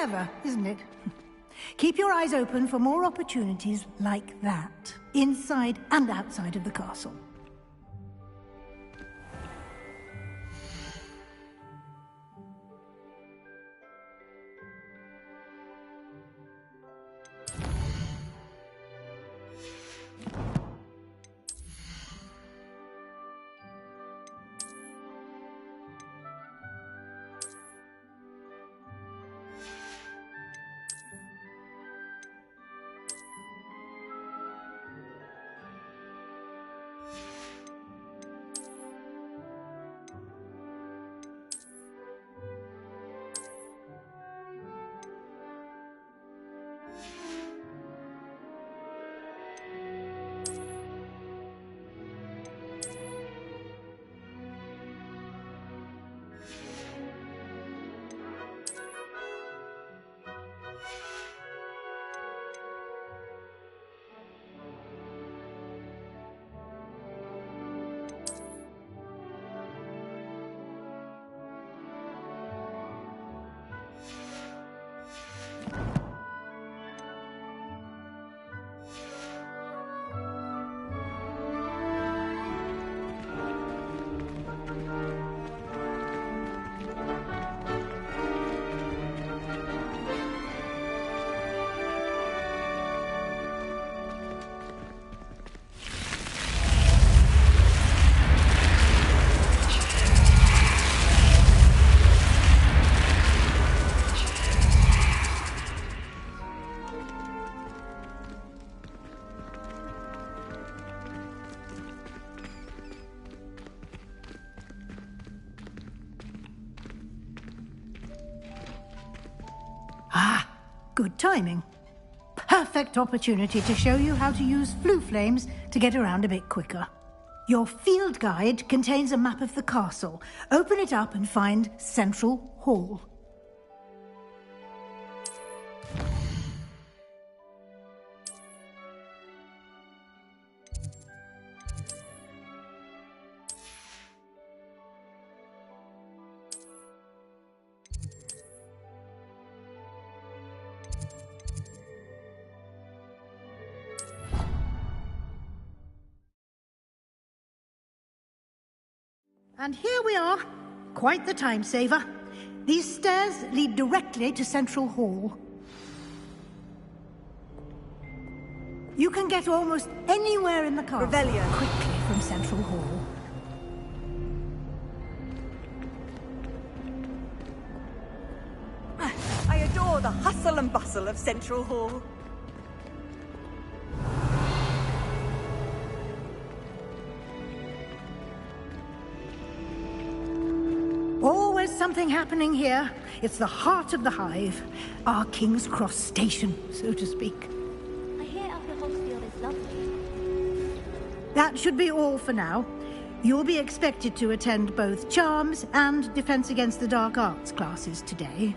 Clever, isn't it? Keep your eyes open for more opportunities like that, inside and outside of the castle. Good timing. Perfect opportunity to show you how to use flue flames to get around a bit quicker. Your field guide contains a map of the castle. Open it up and find Central Hall. And here we are. Quite the time saver. These stairs lead directly to Central Hall. You can get almost anywhere in the castle quickly from Central Hall. I adore the hustle and bustle of Central Hall. Always something happening here. It's the heart of the hive. Our King's Cross station, so to speak. I hear Upper Hogsfield is lovely. That should be all for now. You'll be expected to attend both Charms and Defense Against the Dark Arts classes today.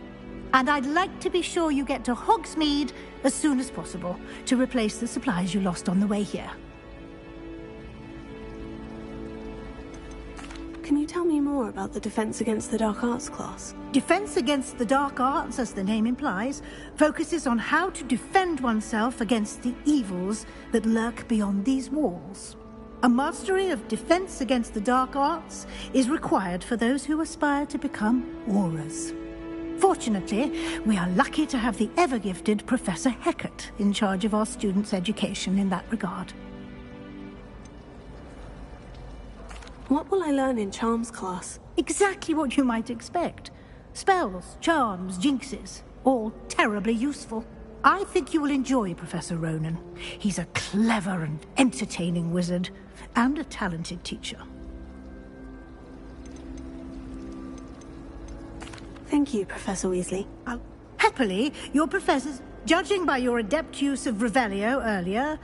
And I'd like to be sure you get to Hogsmeade as soon as possible to replace the supplies you lost on the way here. Can you tell me more about the Defense Against the Dark Arts class? Defense Against the Dark Arts, as the name implies, focuses on how to defend oneself against the evils that lurk beyond these walls. A mastery of Defense Against the Dark Arts is required for those who aspire to become Aurors. Fortunately, we are lucky to have the ever-gifted Professor Hecat in charge of our students' education in that regard. What will I learn in Charms class? Exactly what you might expect. Spells, charms, jinxes, all terribly useful. I think you will enjoy Professor Ronan. He's a clever and entertaining wizard, and a talented teacher. Thank you, Professor Weasley. Happily, your professors, judging by your adept use of Revelio earlier,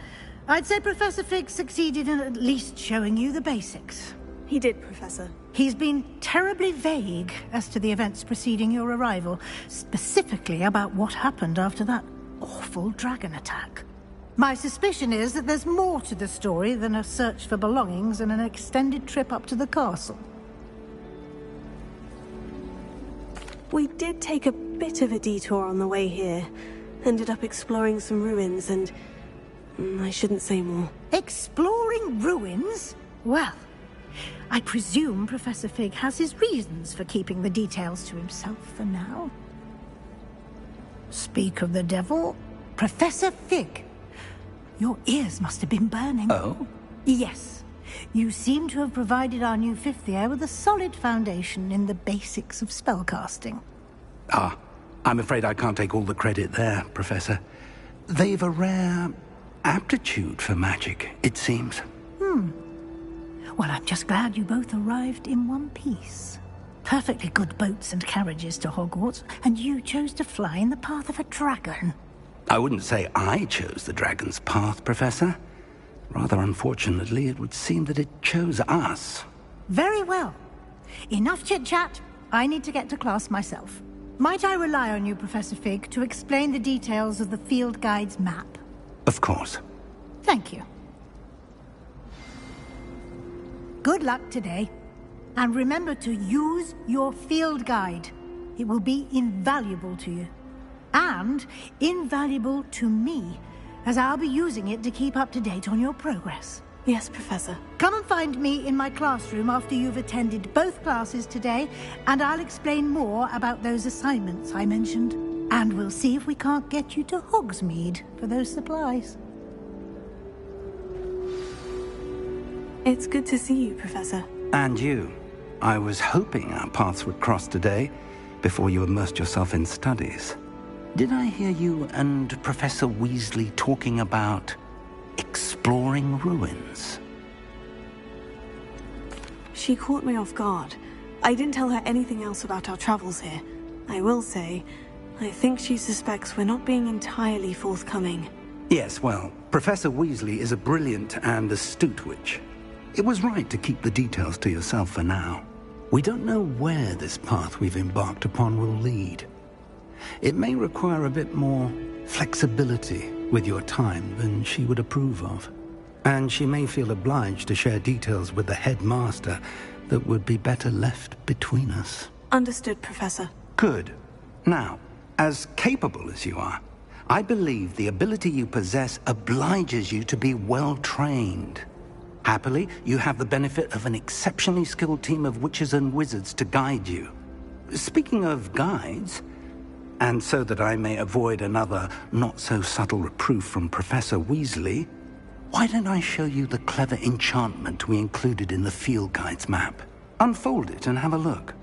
I'd say Professor Fig succeeded in at least showing you the basics. He did, Professor. He's been terribly vague as to the events preceding your arrival, specifically about what happened after that awful dragon attack. My suspicion is that there's more to the story than a search for belongings and an extended trip up to the castle. We did take a bit of a detour on the way here. Ended up exploring some ruins and... I shouldn't say more. Exploring ruins? Well, I presume Professor Fig has his reasons for keeping the details to himself for now. Speak of the devil, Professor Fig. Your ears must have been burning. Oh? Yes. You seem to have provided our new fifth year with a solid foundation in the basics of spellcasting. Ah, I'm afraid I can't take all the credit there, Professor. They've a rare aptitude for magic, it seems. Well, I'm just glad you both arrived in one piece. Perfectly good boats and carriages to Hogwarts, and you chose to fly in the path of a dragon. I wouldn't say I chose the dragon's path, Professor. Rather unfortunately, it would seem that it chose us. Very well. Enough chit-chat. I need to get to class myself. Might I rely on you, Professor Fig, to explain the details of the field guide's map? Of course. Thank you. Good luck today. And remember to use your field guide. It will be invaluable to you. And invaluable to me, as I'll be using it to keep up to date on your progress. Yes, Professor. Come and find me in my classroom after you've attended both classes today, and I'll explain more about those assignments I mentioned. And we'll see if we can't get you to Hogsmeade for those supplies. It's good to see you, Professor. And you. I was hoping our paths would cross today, before you immersed yourself in studies. Did I hear you and Professor Weasley talking about exploring ruins? She caught me off guard. I didn't tell her anything else about our travels here. I will say, I think she suspects we're not being entirely forthcoming. Yes, well, Professor Weasley is a brilliant and astute witch. It was right to keep the details to yourself for now. We don't know where this path we've embarked upon will lead. It may require a bit more flexibility with your time than she would approve of. And she may feel obliged to share details with the headmaster that would be better left between us. Understood, Professor. Good. Now, as capable as you are, I believe the ability you possess obliges you to be well trained. Happily, you have the benefit of an exceptionally skilled team of witches and wizards to guide you. Speaking of guides, and so that I may avoid another not-so-subtle reproof from Professor Weasley, why don't I show you the clever enchantment we included in the field guide's map? Unfold it and have a look.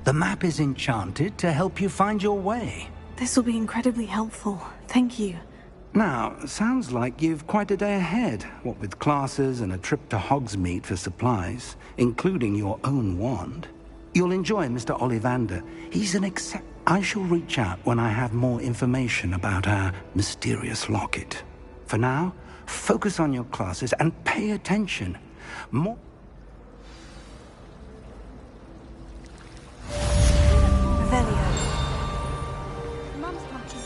The map is enchanted to help you find your way. This will be incredibly helpful. Thank you. Now, sounds like you've quite a day ahead, what with classes and a trip to Hogsmeade for supplies, including your own wand. You'll enjoy Mr. Ollivander. He's an I shall reach out when I have more information about our mysterious locket. For now, focus on your classes and pay attention. More... Mum's punching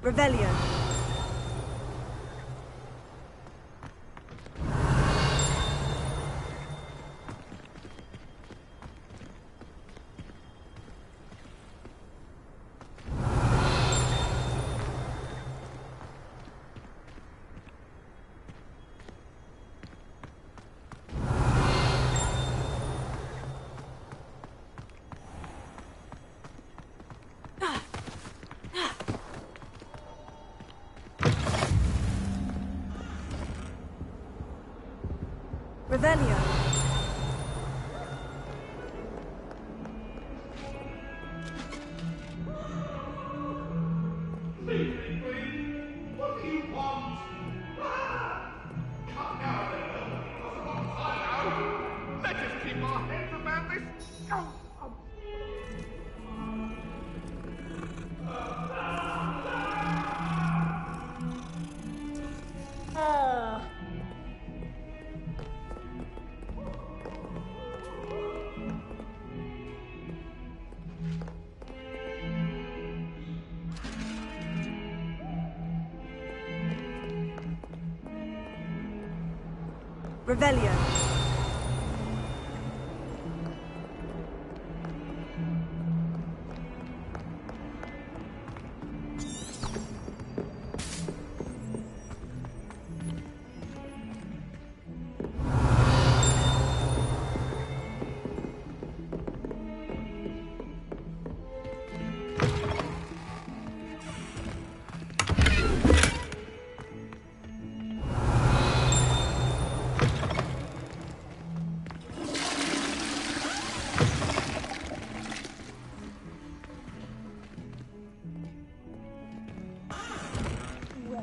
Revelio. Revelio. What do you want? Come now, let us keep our heads about this. Revelio.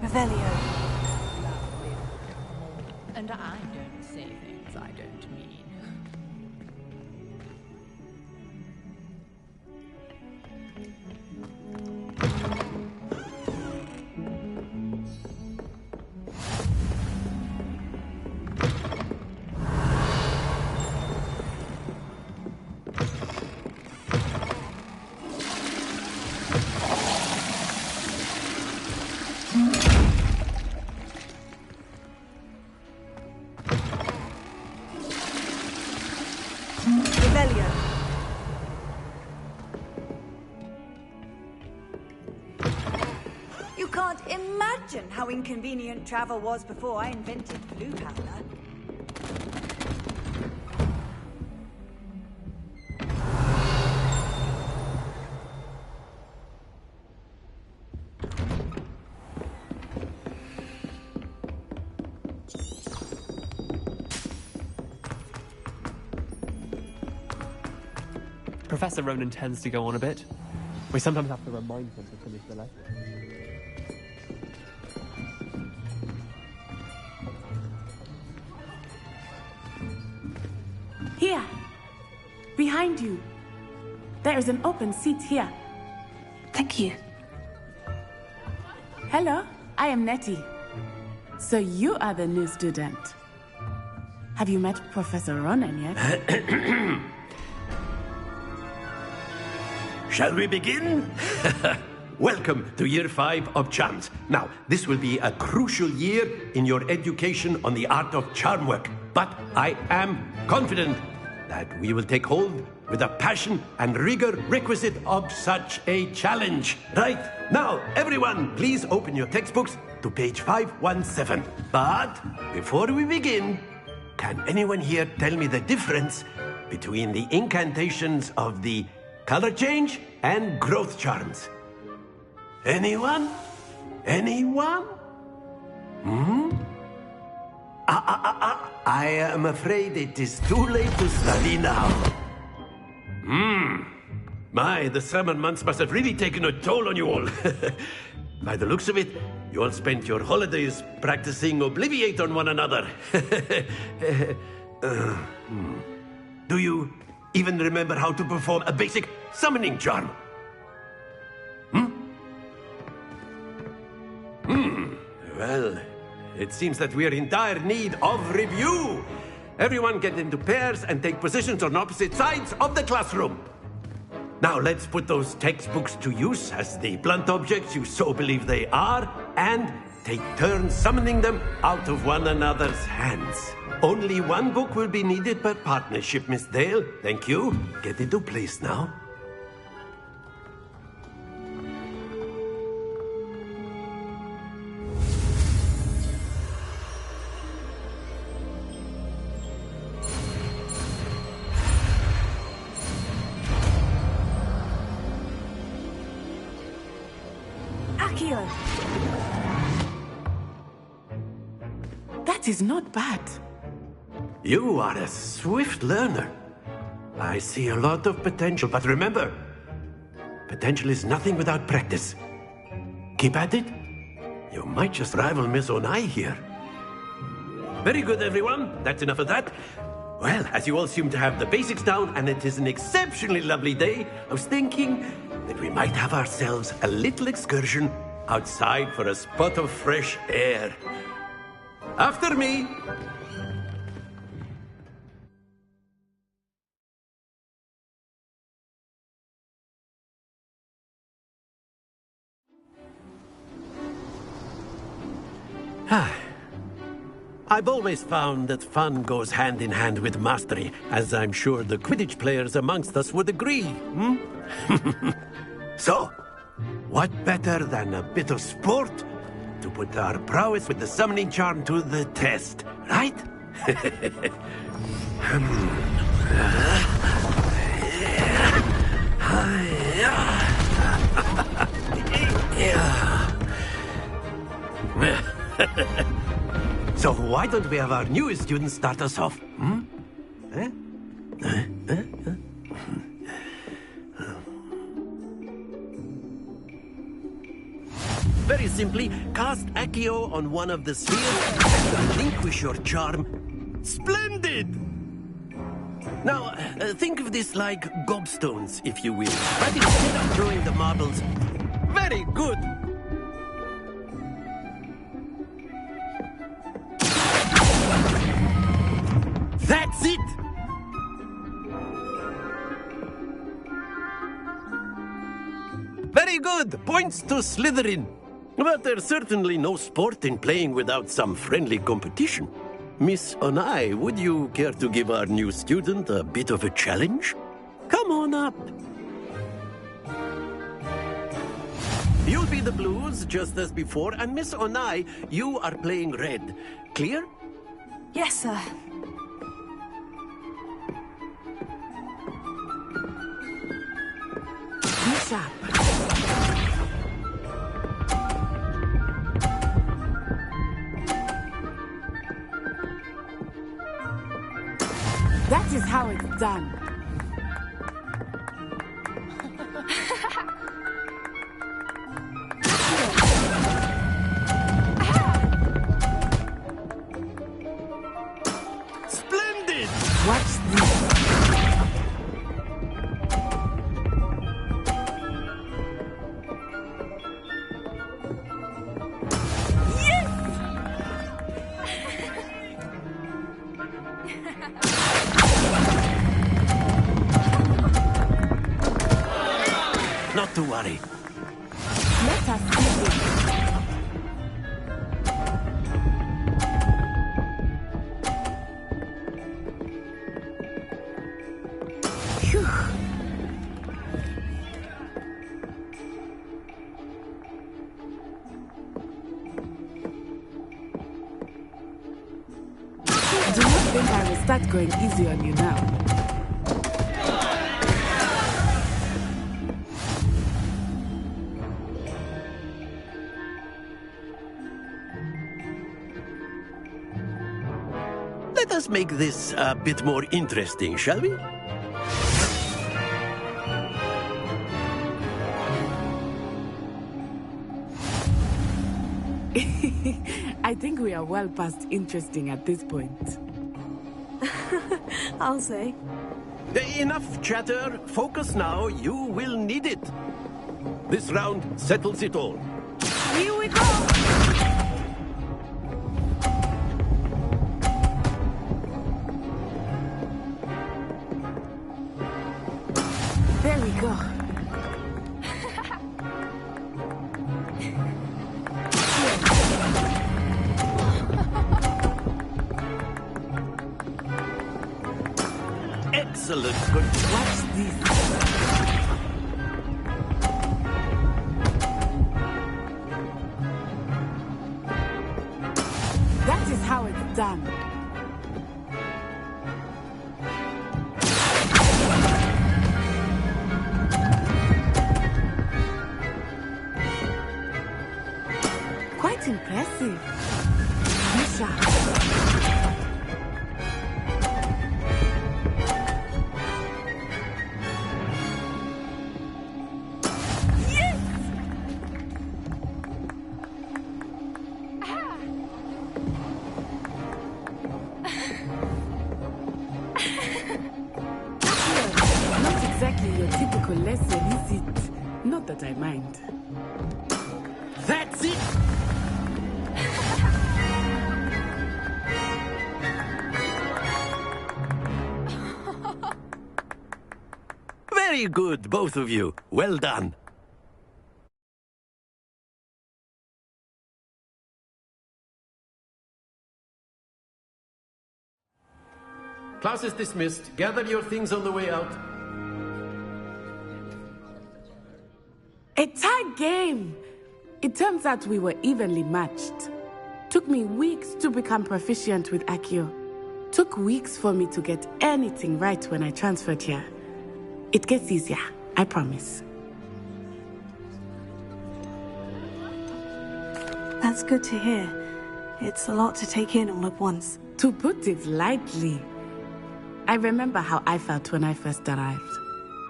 Revelio. And I don't say things I don't mean. Revelio. You can't imagine how inconvenient travel was before I invented blue powder. Professor Ronan tends to go on a bit. We sometimes have to remind him to finish the lesson. Here! Behind you! There is an open seat here. Thank you. Hello, I am Nettie. So you are the new student. Have you met Professor Ronan yet? Shall we begin? Welcome to Year 5 of Charms. Now, this will be a crucial year in your education on the art of charm work. But I am confident that we will take hold with the passion and rigor requisite of such a challenge. Right, now, everyone, please open your textbooks to page 517. But before we begin, can anyone here tell me the difference between the incantations of the color change and growth charms? Anyone? Anyone? I am afraid it is too late to study now. My, the summer months must have really taken a toll on you all. By the looks of it, you all spent your holidays practicing Obliviate on one another. Do you even remember how to perform a basic summoning charm? Well, it seems that we are in dire need of review. Everyone get into pairs and take positions on opposite sides of the classroom. Now let's put those textbooks to use as the blunt objects you so believe they are, and take turns summoning them out of one another's hands. Only one book will be needed per partnership, Miss Dale. Thank you. Get into place now. Akio! That is not bad. You are a swift learner. I see a lot of potential, but remember, potential is nothing without practice. Keep at it. You might just rival Miss Onai here. Very good, everyone. That's enough of that. Well, as you all seem to have the basics down, and it is an exceptionally lovely day, I was thinking that we might have ourselves a little excursion outside for a spot of fresh air. After me. I've always found that fun goes hand in hand with mastery, as I'm sure the Quidditch players amongst us would agree. So, what better than a bit of sport to put our prowess with the summoning charm to the test, right? So why don't we have our newest student start us off? Very simply, cast Accio on one of the spheres and relinquish your charm. Splendid! Now, think of this like gobstones, if you will. But instead of throwing the marbles... Very good! That's it! Very good! Points to Slytherin. But there's certainly no sport in playing without some friendly competition. Miss Onai, would you care to give our new student a bit of a challenge? Come on up. You'll be the blues, just as before, and Miss Onai, you are playing red. Clear? Yes, sir. Be sharp. That is how it's done. Splendid! Watch this. Not to worry. Let us see this. Phew. Do not think I will start going easy on you now. Let us make this a bit more interesting, shall we? I think we are well past interesting at this point. I'll say. Enough chatter. Focus now. You will need it. This round settles it all. Here we go! There we go. Excellent. Good. Watch this. That is how it's done. Quite impressive. Be sharp. Not I mind. That's it! Very good, both of you. Well done. Class is dismissed. Gather your things on the way out. A tight game! It turns out we were evenly matched. Took me weeks to become proficient with Accio. Took weeks for me to get anything right when I transferred here. It gets easier, I promise. That's good to hear. It's a lot to take in all at once. To put it lightly, I remember how I felt when I first arrived.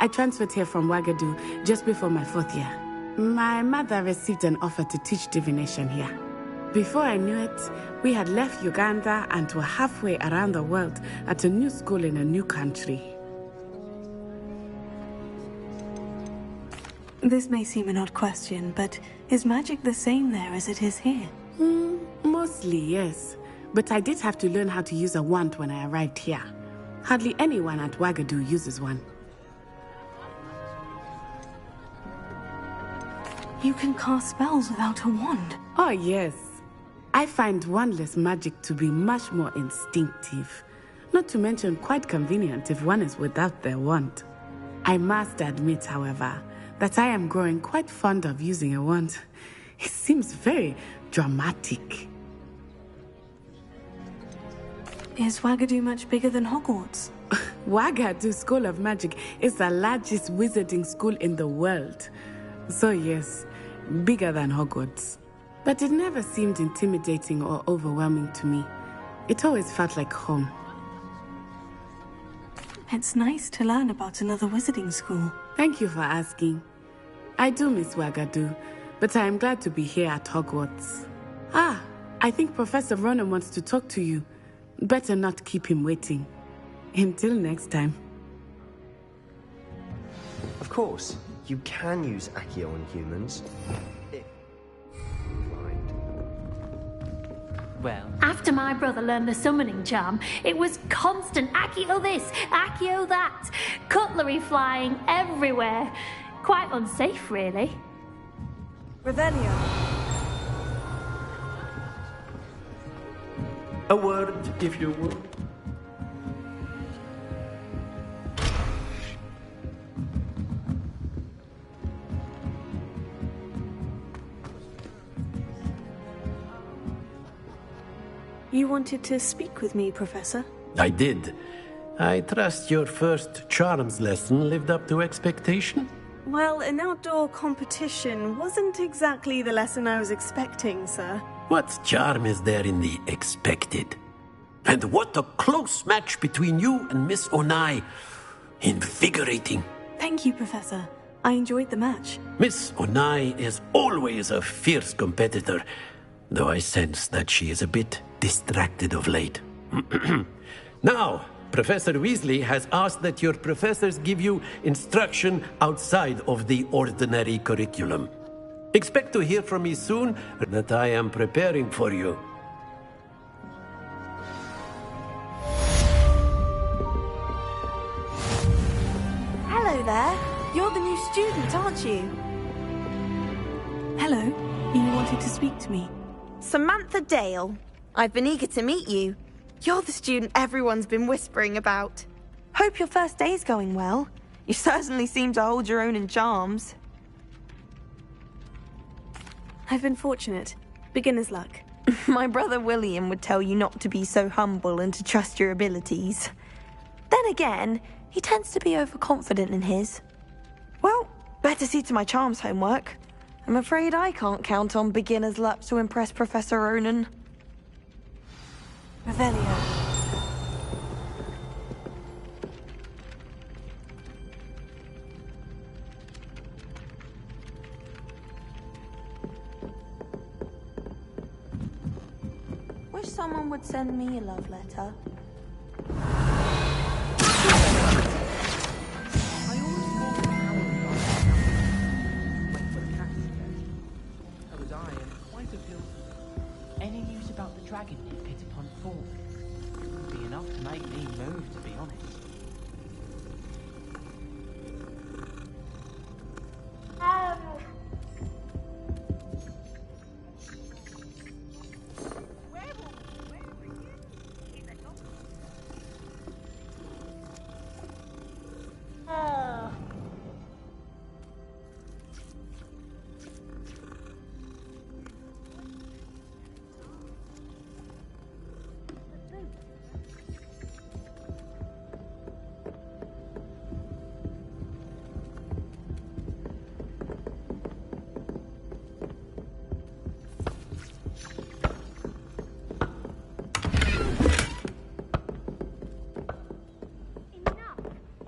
I transferred here from Ouagadougou just before my 4th year. My mother received an offer to teach divination here. Before I knew it, we had left Uganda and were halfway around the world at a new school in a new country. This may seem an odd question, but is magic the same there as it is here? Mostly, yes. But I did have to learn how to use a wand when I arrived here. Hardly anyone at Ouagadougou uses one. You can cast spells without a wand? Oh, yes. I find wandless magic to be much more instinctive. Not to mention quite convenient if one is without their wand. I must admit, however, that I am growing quite fond of using a wand. It seems very dramatic. Is Ouagadougou much bigger than Hogwarts? Ouagadougou School of Magic is the largest wizarding school in the world. So yes, bigger than Hogwarts. But it never seemed intimidating or overwhelming to me. It always felt like home. It's nice to learn about another wizarding school. Thank you for asking. I do miss Ouagadougou, but I am glad to be here at Hogwarts. Ah, I think Professor Ronan wants to talk to you. Better not keep him waiting. Until next time. Of course, you can use Accio on humans. Well, After my brother learned the summoning charm, it was constant Accio this, Accio that. Cutlery flying everywhere. Quite unsafe, really. Revelio. A word, if you would. You wanted to speak with me, Professor? I did. I trust your first charms lesson lived up to expectation? Well, an outdoor competition wasn't exactly the lesson I was expecting, sir. What charm is there in the expected? And what a close match between you and Miss Onai. Invigorating. Thank you, Professor. I enjoyed the match. Miss Onai is always a fierce competitor, though I sense that she is a bit distracted of late. Now, Professor Weasley has asked that your professors give you instruction outside of the ordinary curriculum. Expect to hear from me soon that I am preparing for you. Hello there. You're the new student, aren't you? Hello. You wanted to speak to me? Samantha Dale. I've been eager to meet you. You're the student everyone's been whispering about. Hope your first day's going well. You certainly seem to hold your own in charms. I've been fortunate. Beginner's luck. My brother William would tell you not to be so humble and to trust your abilities. Then again, he tends to be overconfident in his. Well, better see to my charms homework. I'm afraid I can't count on beginner's luck to impress Professor Ronan. Revelio. Wish someone would send me a love letter. die and quite a few. Any news about the dragon near Pitapon Fall? Would be enough to make me move, to be honest.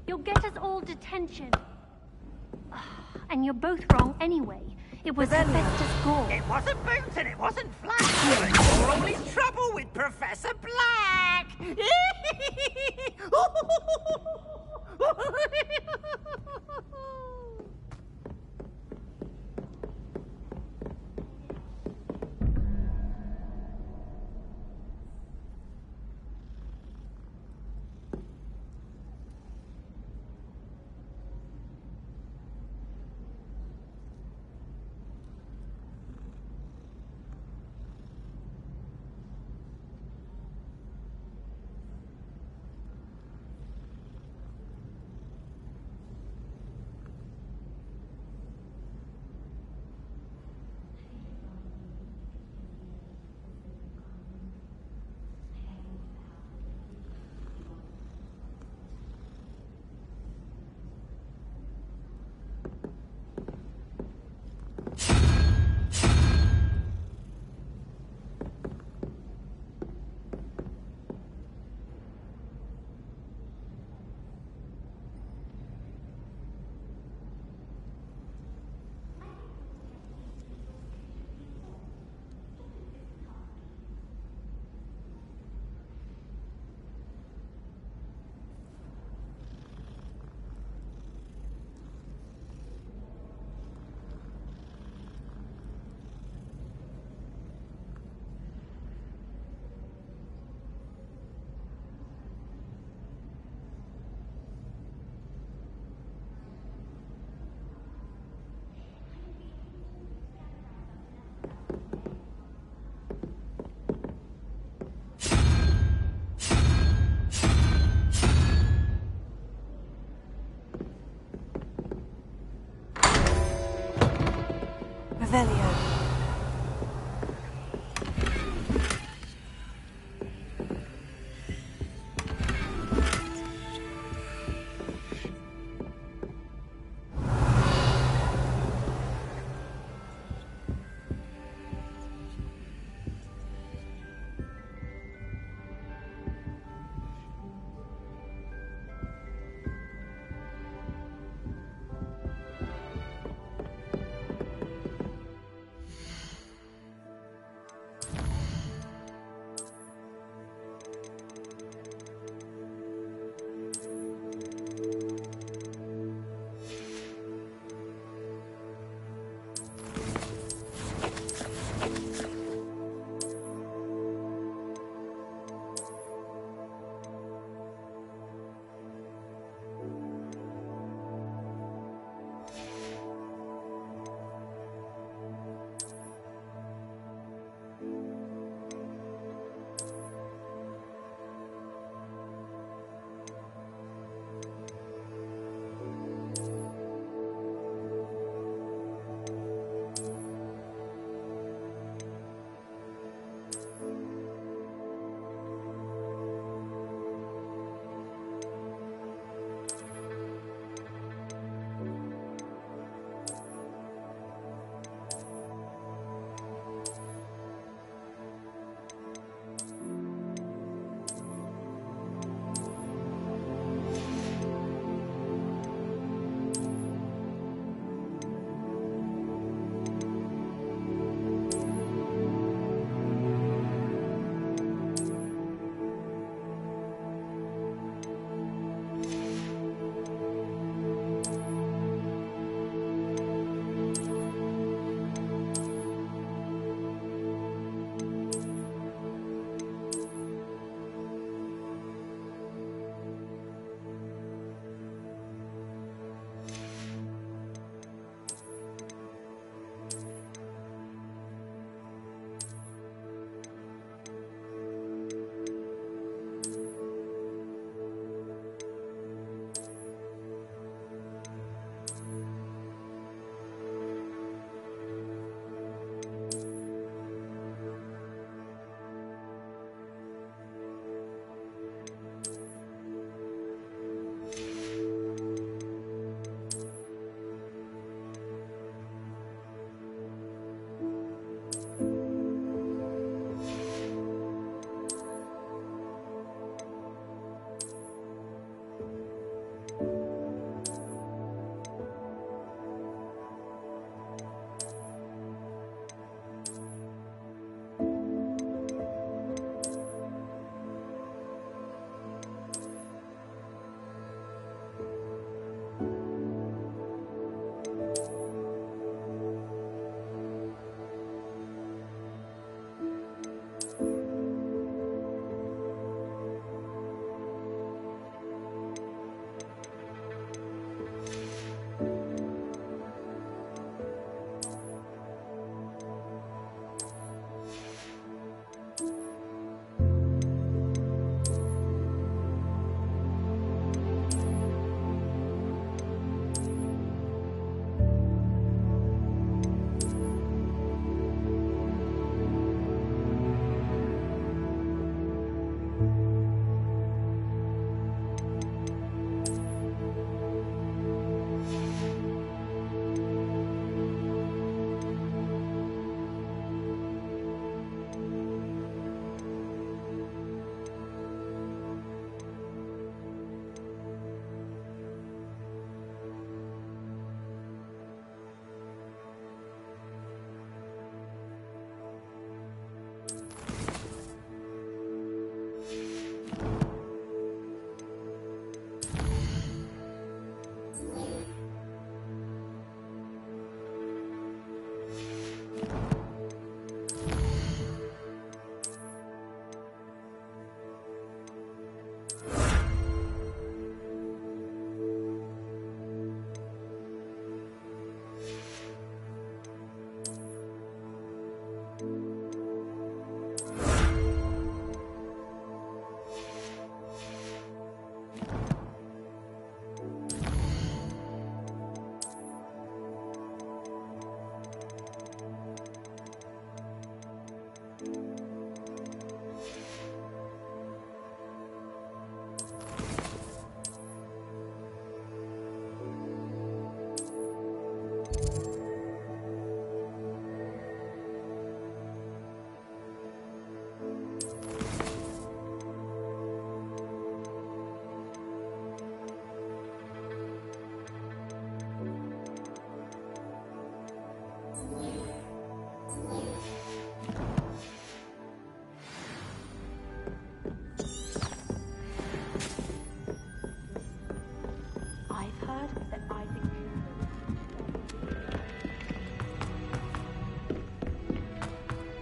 You'll get us all detention. And you're both wrong anyway. It was Professor Gore. It wasn't Boots and it wasn't Flash. You're all his trouble with Professor Black.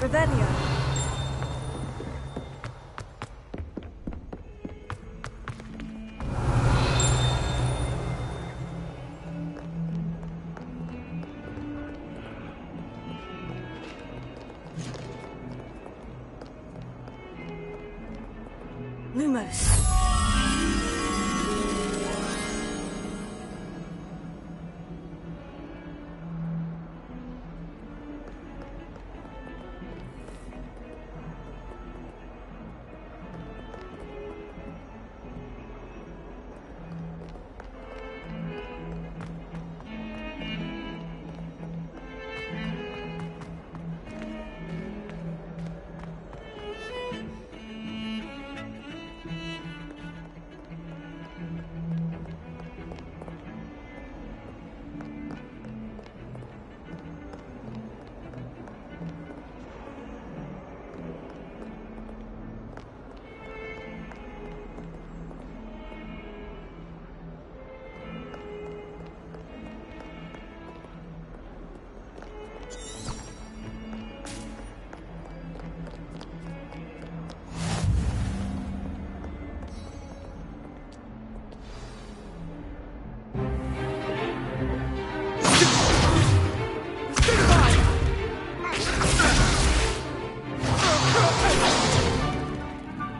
Revelio. Lumos.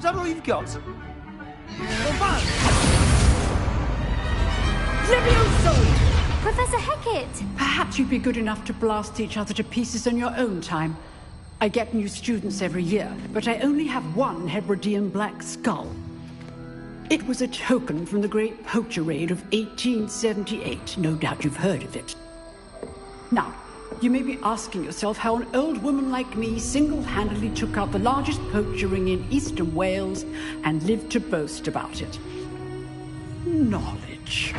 Is that all you've got? Levioso! Professor Hecat! Perhaps you'd be good enough to blast each other to pieces in your own time. I get new students every year, but I only have one Hebridean black skull. It was a token from the Great Poacher Raid of 1878. No doubt you've heard of it. Now, you may be asking yourself how an old woman like me single-handedly took out the largest poacher ring in eastern Wales and lived to boast about it. Knowledge.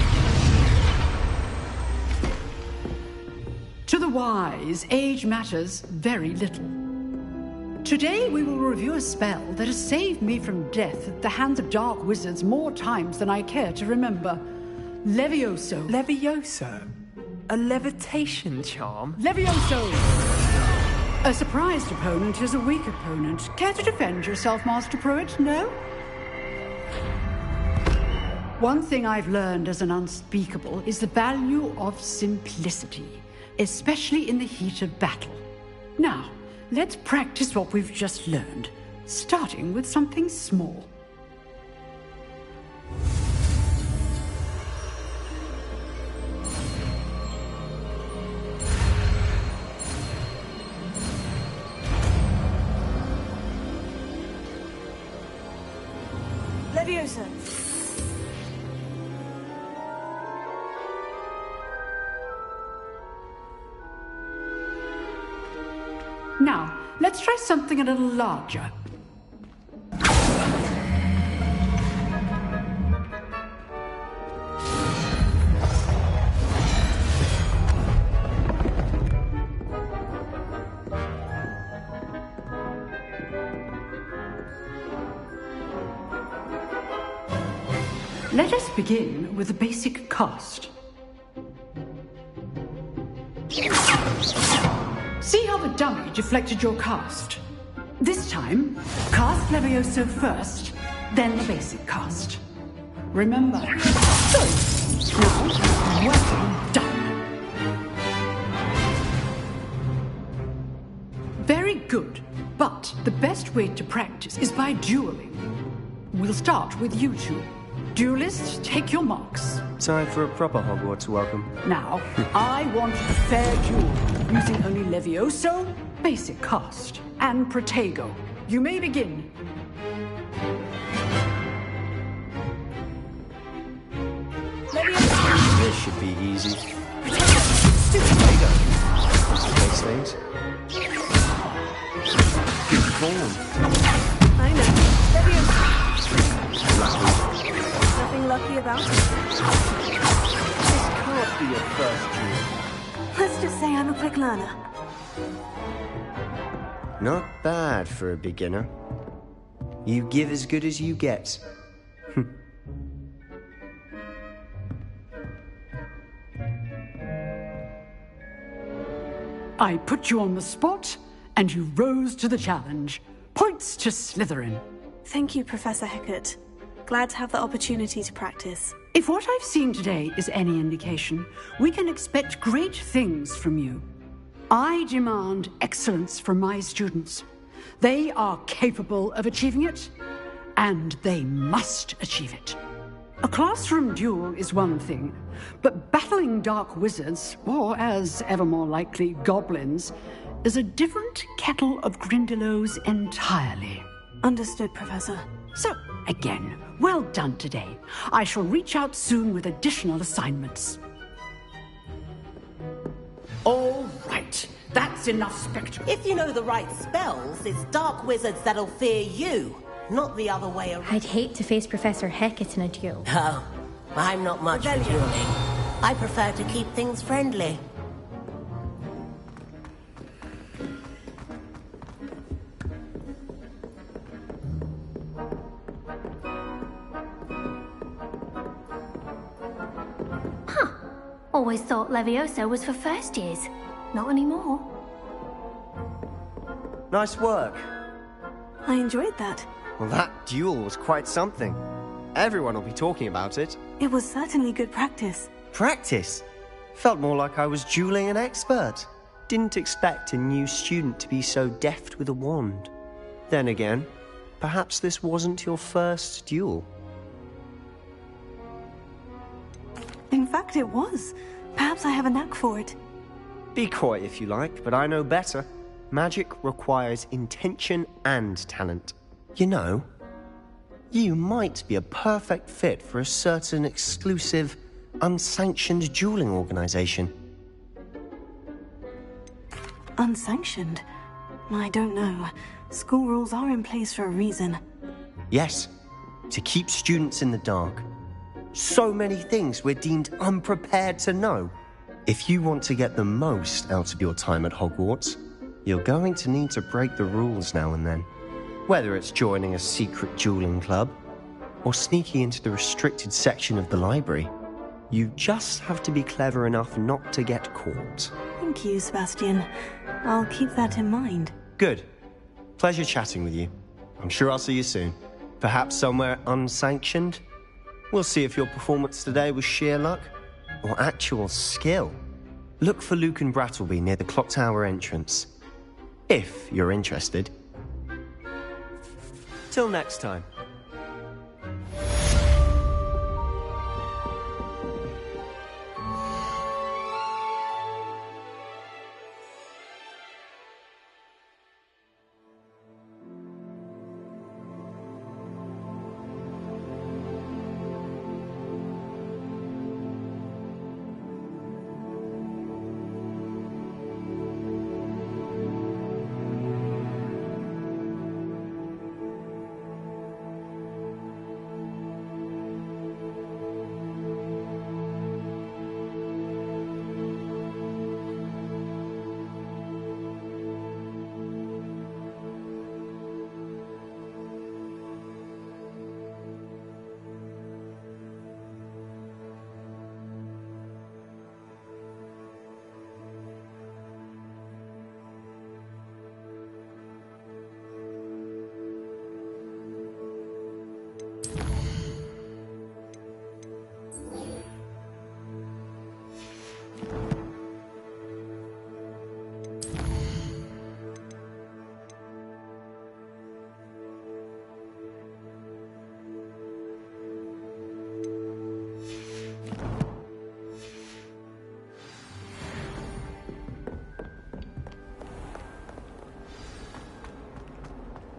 To the wise, age matters very little. Today we will review a spell that has saved me from death at the hands of dark wizards more times than I care to remember. Levioso. Levioso? A levitation charm? Levioso! A surprised opponent is a weak opponent. Care to defend yourself, Master Pruitt? No? One thing I've learned as an unspeakable is the value of simplicity, especially in the heat of battle. Now, let's practice what we've just learned, starting with something small. Leviosa. Now, let's try something a little larger. Let us begin with the basic cast. See how the dummy deflected your cast? This time, cast Levioso first, then the basic cast. Remember. Good. Now, well done. Very good. But the best way to practice is by dueling. We'll start with you two. Duelists, take your marks. Time for a proper Hogwarts welcome. Now, I want a fair duel, using only Levioso, basic cast, and Protego. You may begin. This should be easy. Protego. Complicates things. Good form. I know. Leviosa. Lucky. Nothing lucky about it. This can't be your first duel. Let's just say I'm a quick learner. Not bad for a beginner. You give as good as you get. I put you on the spot, and you rose to the challenge. Points to Slytherin. Thank you, Professor Hecat. Glad to have the opportunity to practice. If what I've seen today is any indication, we can expect great things from you. I demand excellence from my students. They are capable of achieving it, and they must achieve it. A classroom duel is one thing, but battling dark wizards, or as ever more likely, goblins, is a different kettle of Grindylows entirely. Understood, Professor. So, again, well done today. I shall reach out soon with additional assignments. All right, that's enough spectacle. If you know the right spells, it's dark wizards that'll fear you, not the other way around. I'd hate to face Professor Hecat in a duel. Oh, I'm not much for dueling. I prefer to keep things friendly. Always thought Leviosa was for first years. Not anymore. Nice work. I enjoyed that. Well, that duel was quite something. Everyone will be talking about it. It was certainly good practice. Practice? Felt more like I was dueling an expert. Didn't expect a new student to be so deft with a wand. Then again, perhaps this wasn't your first duel. In fact, it was. Perhaps I have a knack for it. Be coy if you like, but I know better. Magic requires intention and talent. You know, you might be a perfect fit for a certain exclusive, unsanctioned dueling organization. Unsanctioned? I don't know. School rules are in place for a reason. Yes, to keep students in the dark. So many things we're deemed unprepared to know. If you want to get the most out of your time at Hogwarts, you're going to need to break the rules now and then. Whether it's joining a secret dueling club, or sneaking into the restricted section of the library, you just have to be clever enough not to get caught. Thank you, Sebastian. I'll keep that in mind. Good. Pleasure chatting with you. I'm sure I'll see you soon. Perhaps somewhere unsanctioned? We'll see if your performance today was sheer luck or actual skill. Look for Luke and Brattleby near the clock tower entrance, if you're interested. Till next time.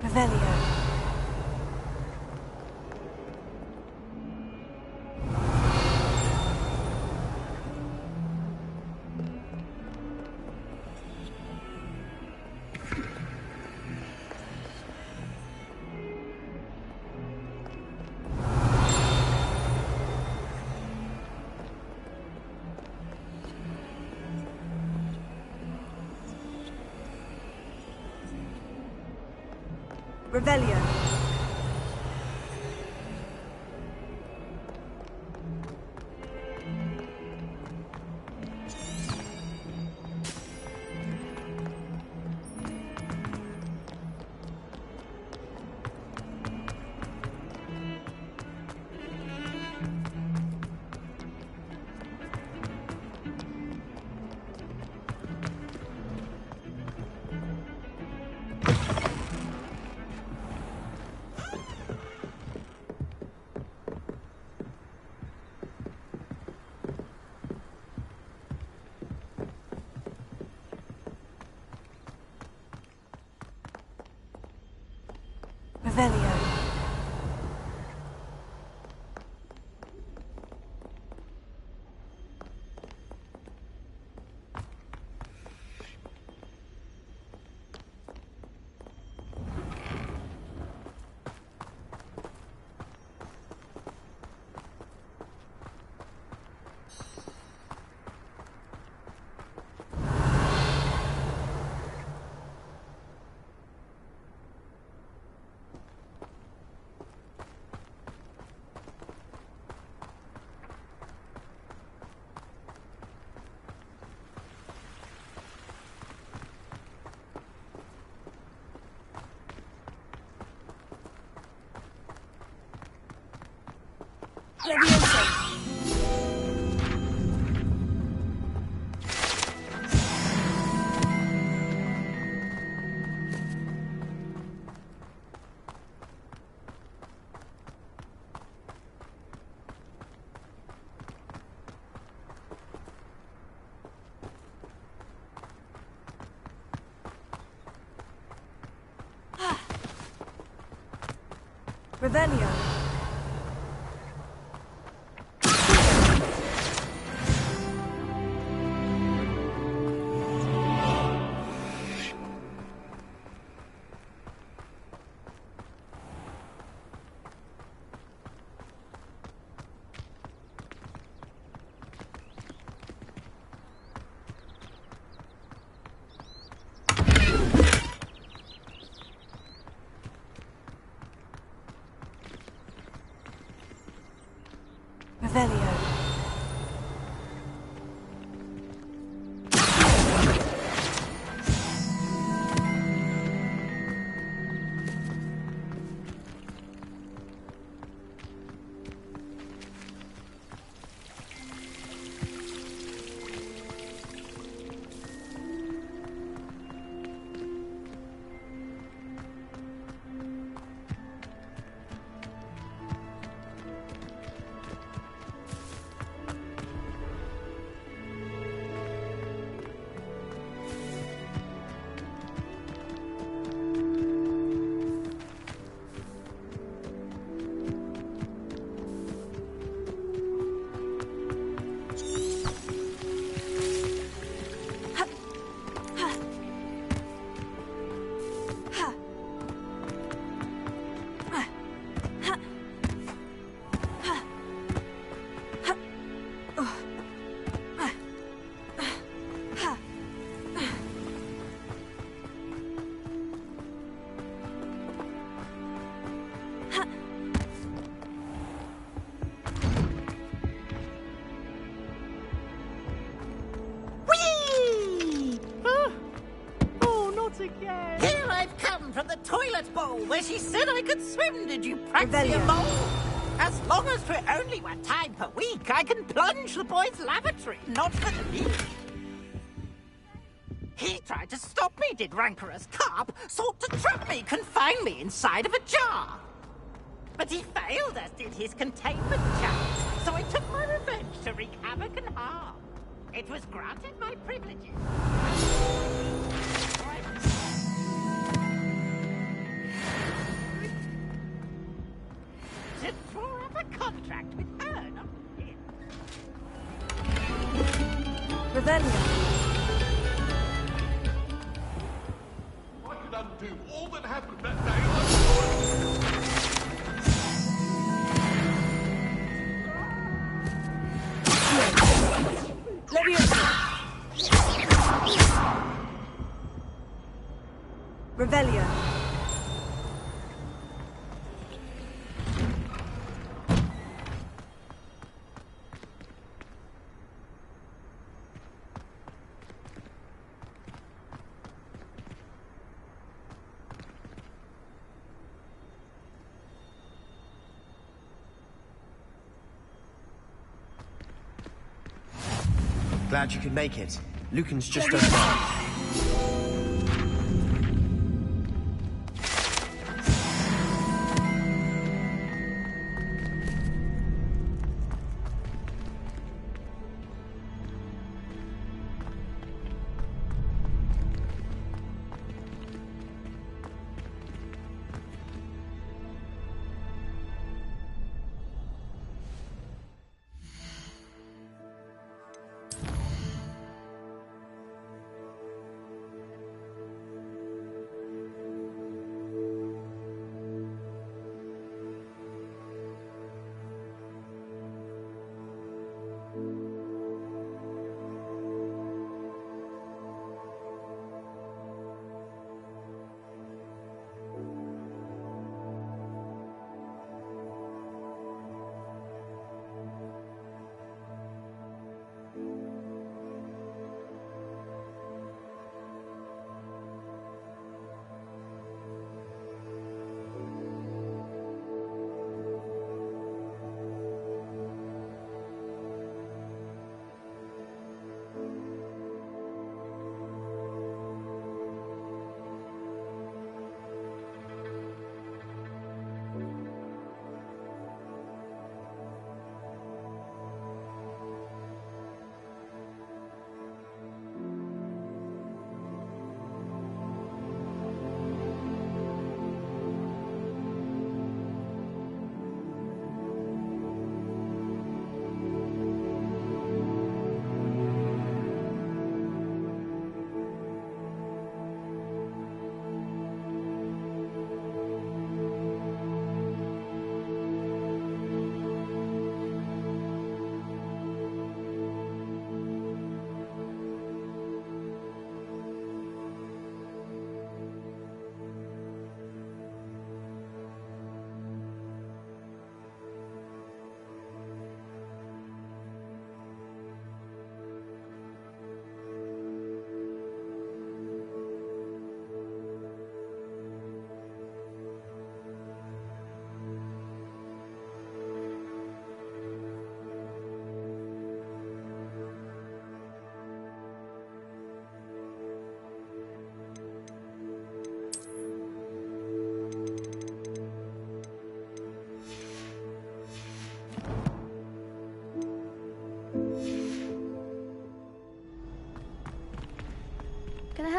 Revelio. Revelio. Revelio. Revelio. Revelio. Here I've come from the toilet bowl where she said I could swim. Did you practice your bowl? As long as for only 1 time per week, I can plunge the boy's lavatory, not for the beach. He tried to stop me, did rancorous carp, sought to trap me, confine me inside of a jar. But he failed, as did his containment charms, so I took my revenge to wreak havoc and harm. It was granted my privileges. To draw up a contract with her, not him. Revelio. I could undo all that happened that day. Revelio. Glad you could make it. Lucan's just over there.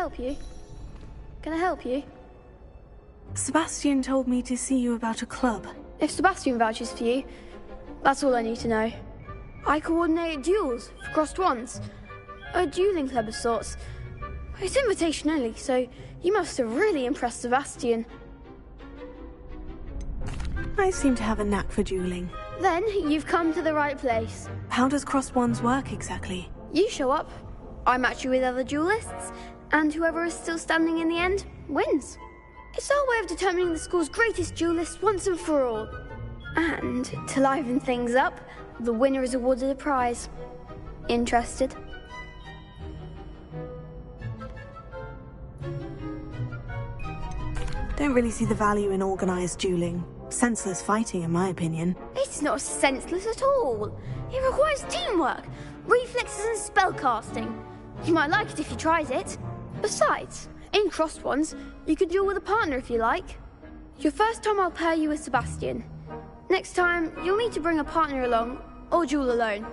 help you? Can I help you? Sebastian told me to see you about a club. If Sebastian vouches for you, that's all I need to know. I coordinate duels for crossed wands. A dueling club of sorts. It's invitation only, so you must have really impressed Sebastian. I seem to have a knack for dueling. Then you've come to the right place. How does crossed wands work exactly? You show up, I match you with other duelists, and whoever is still standing in the end wins. It's our way of determining the school's greatest duelist once and for all. And to liven things up, the winner is awarded a prize. Interested? Don't really see the value in organized dueling. Senseless fighting, in my opinion. It's not senseless at all. It requires teamwork, reflexes and spellcasting. You might like it if you tried it. Besides, in crossed ones, you could duel with a partner if you like. Your first time I'll pair you with Sebastian. Next time, you'll need to bring a partner along, or duel alone.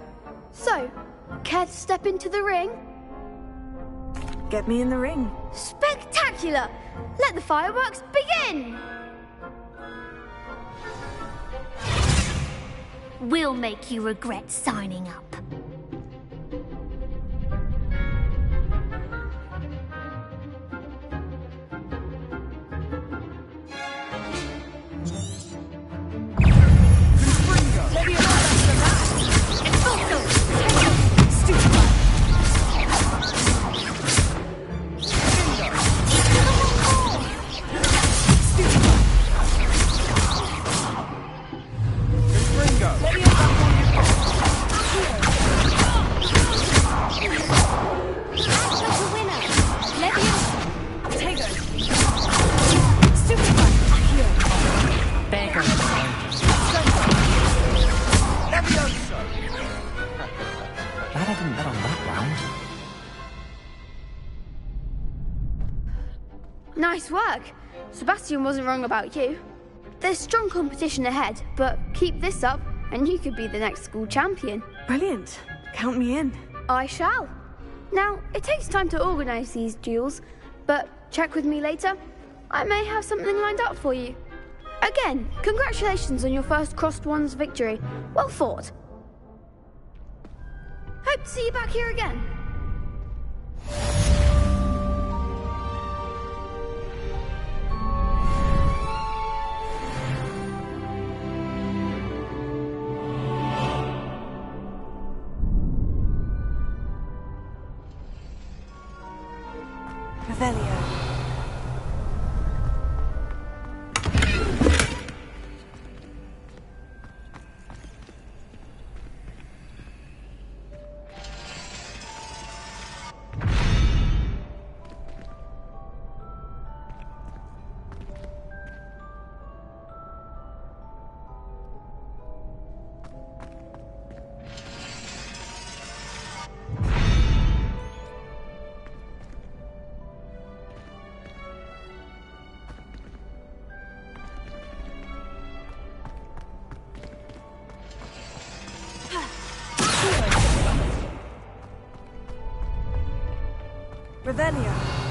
So, care to step into the ring? Get me in the ring. Spectacular! Let the fireworks begin! We'll make you regret signing up. Nice work. Sebastian wasn't wrong about you. There's strong competition ahead, but keep this up and you could be the next school champion. Brilliant. Count me in. I shall. Now, it takes time to organise these duels, but check with me later. I may have something lined up for you. Again, congratulations on your first crossed wands victory. Well fought. Hope to see you back here again. Revelio. Revelio.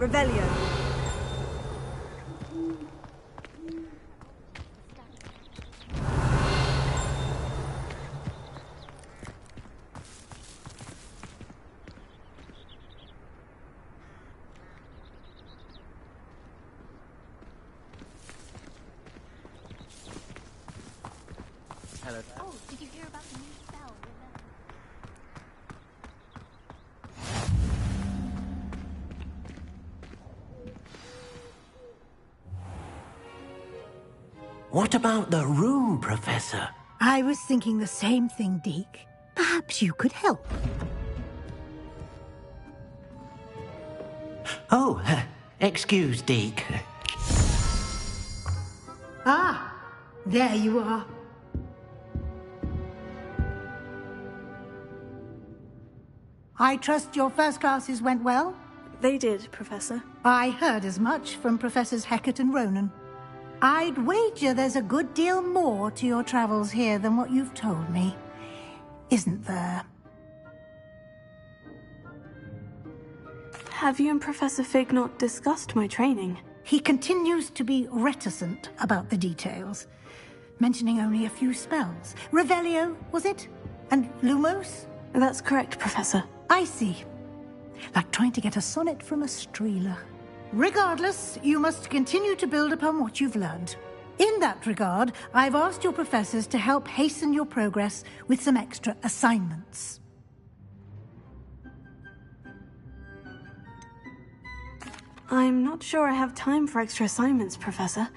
Revelio. Hello. Oh, did you hear about the new spell? What about the room, Professor? I was thinking the same thing, Deke. Perhaps you could help. Oh, excuse, Deke. Ah, there you are. I trust your first classes went well? They did, Professor. I heard as much from Professors Hecat and Ronan. I'd wager there's a good deal more to your travels here than what you've told me. Isn't there? Have you and Professor Fig not discussed my training? He continues to be reticent about the details, mentioning only a few spells. Revelio, was it? And Lumos? That's correct, Professor. I see. Like trying to get a sonnet from a streeler. Regardless, you must continue to build upon what you've learned. In that regard, I've asked your professors to help hasten your progress with some extra assignments. I'm not sure I have time for extra assignments, Professor.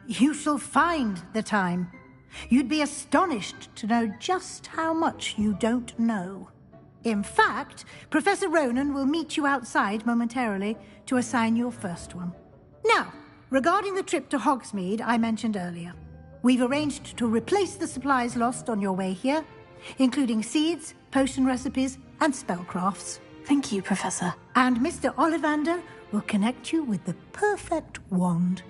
You shall find the time. You'd be astonished to know just how much you don't know. In fact, Professor Ronan will meet you outside momentarily to assign your first one. Now, regarding the trip to Hogsmeade I mentioned earlier, we've arranged to replace the supplies lost on your way here, including seeds, potion recipes, and spellcrafts. Thank you, Professor. And Mr. Ollivander will connect you with the perfect wand.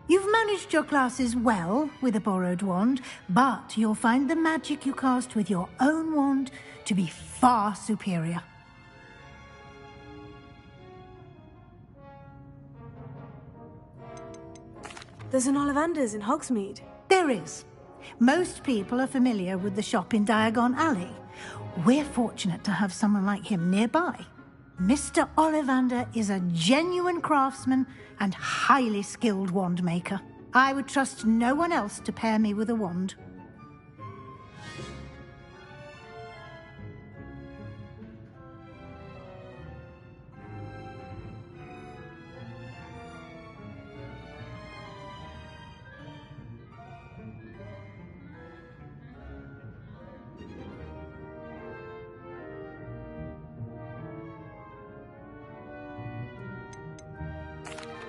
You've managed your classes well with a borrowed wand, but you'll find the magic you cast with your own wand to be far superior. There's an Ollivander's in Hogsmeade. There is. Most people are familiar with the shop in Diagon Alley. We're fortunate to have someone like him nearby. Mr. Ollivander is a genuine craftsman and highly skilled wand maker. I would trust no one else to pair me with a wand.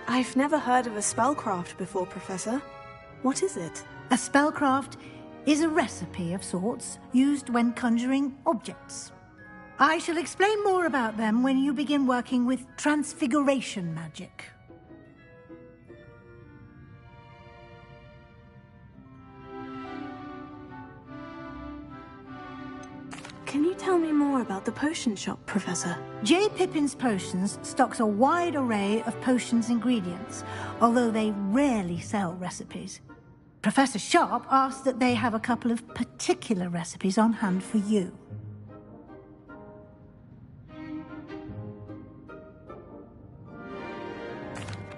I've never heard of a spellcraft before, Professor. What is it? A spellcraft is a recipe of sorts used when conjuring objects. I shall explain more about them when you begin working with transfiguration magic. Can you tell me more about the potion shop, Professor? J. Pippin's Potions stocks a wide array of potions ingredients, although they rarely sell recipes. Professor Sharp asked that they have a couple of particular recipes on hand for you.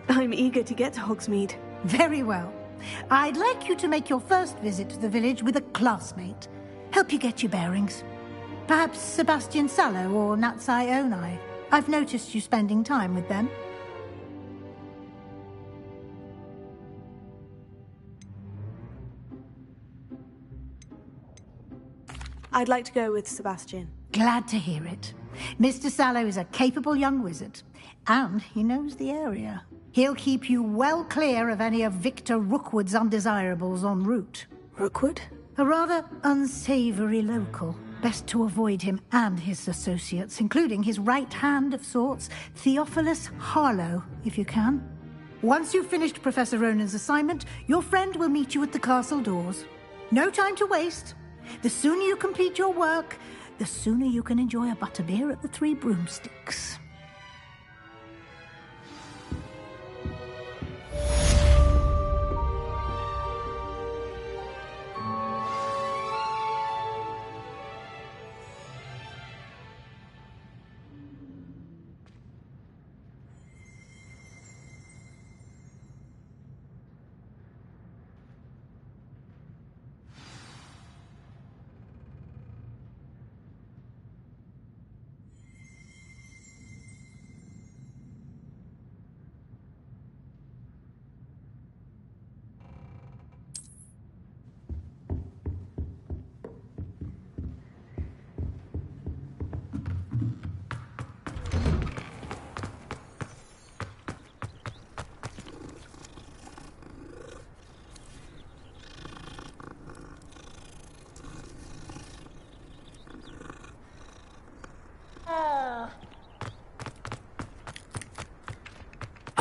I'm eager to get to Hogsmeade. Very well. I'd like you to make your first visit to the village with a classmate. Help you get your bearings. Perhaps Sebastian Sallow or Natsai Onai. I've noticed you spending time with them. I'd like to go with Sebastian. Glad to hear it. Mr. Sallow is a capable young wizard, and he knows the area. He'll keep you well clear of any of Victor Rookwood's undesirables en route. Rookwood? A rather unsavory local. Best to avoid him and his associates, including his right hand of sorts, Theophilus Harlow, if you can. Once you've finished Professor Ronan's assignment, your friend will meet you at the castle doors. No time to waste. The sooner you complete your work, the sooner you can enjoy a butterbeer at the Three Broomsticks.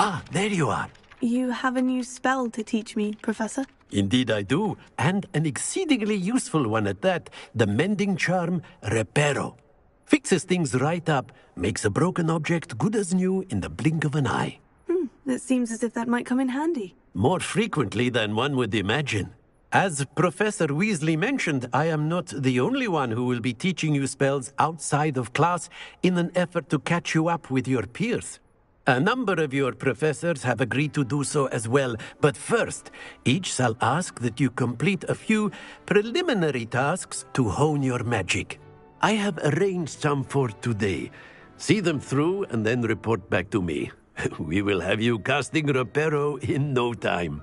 Ah, there you are. You have a new spell to teach me, Professor? Indeed I do, and an exceedingly useful one at that. The mending charm, Reparo. Fixes things right up, makes a broken object good as new in the blink of an eye. It seems as if that might come in handy. More frequently than one would imagine. As Professor Weasley mentioned, I am not the only one who will be teaching you spells outside of class in an effort to catch you up with your peers. A number of your professors have agreed to do so as well, but first, each shall ask that you complete a few preliminary tasks to hone your magic. I have arranged some for today. See them through and then report back to me. We will have you casting Reparo in no time.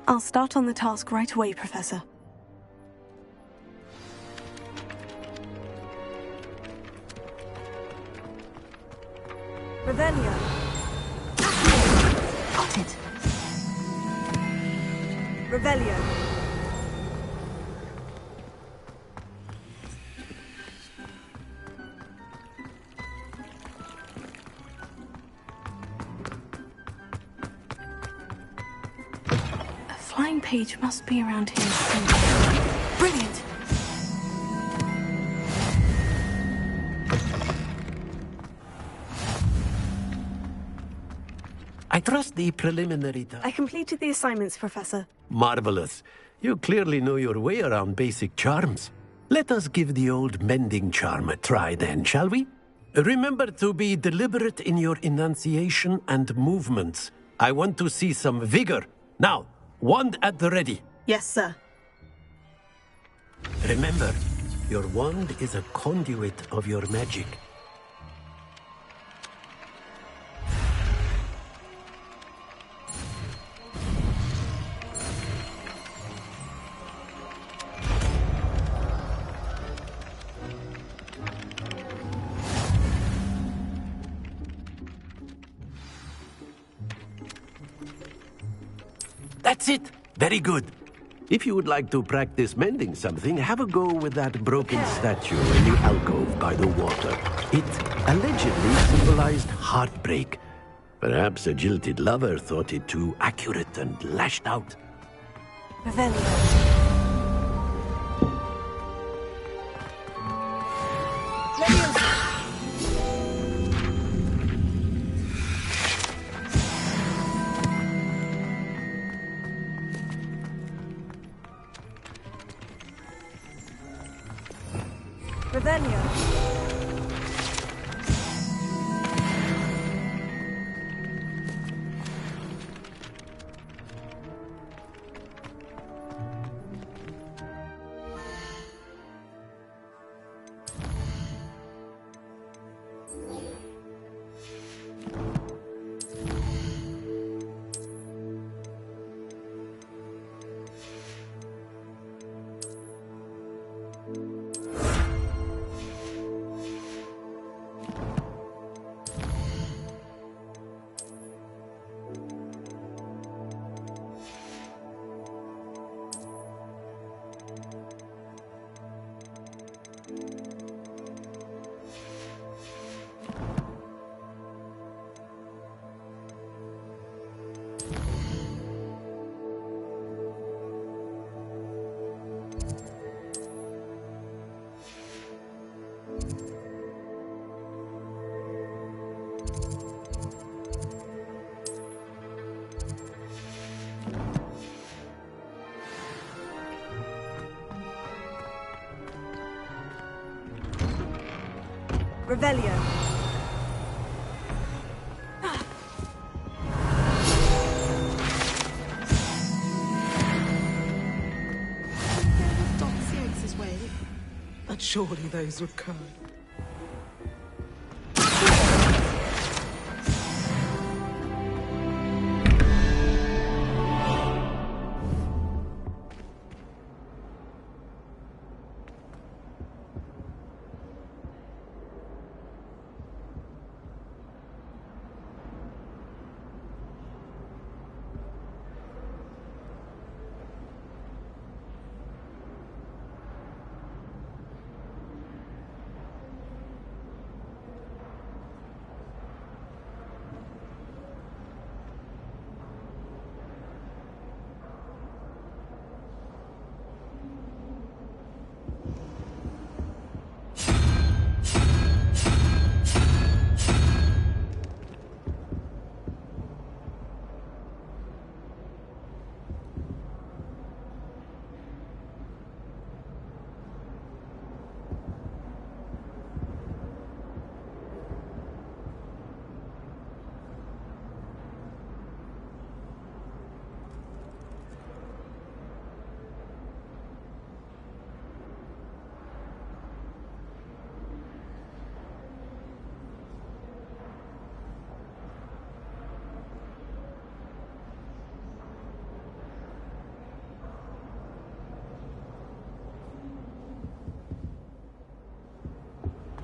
I'll start on the task right away, Professor. Revelio. Got it. Revelio. A flying page must be around here somewhere. Brilliant! I trust the preliminary task. I completed the assignments, Professor. Marvelous. You clearly know your way around basic charms. Let us give the old mending charm a try then, shall we? Remember to be deliberate in your enunciation and movements. I want to see some vigor. Now, wand at the ready. Yes, sir. Remember, your wand is a conduit of your magic. That's it. Very good. If you would like to practice mending something, have a go with that broken statue in the alcove by the water. It allegedly symbolized heartbreak. Perhaps a jilted lover thought it too accurate and lashed out. Revelio. Revelio. Revelio. Doxiax's way, but surely those would come.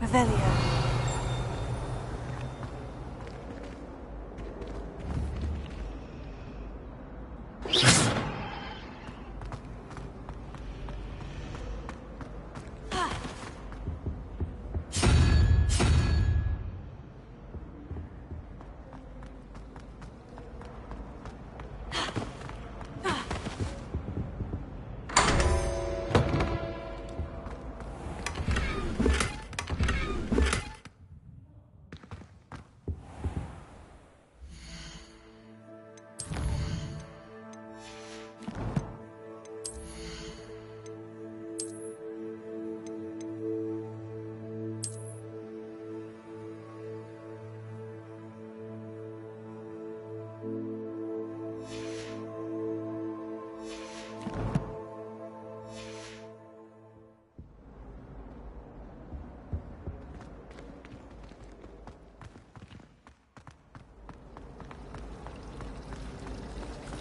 Revelio.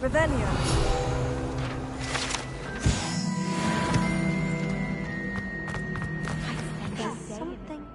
Revelio. Something.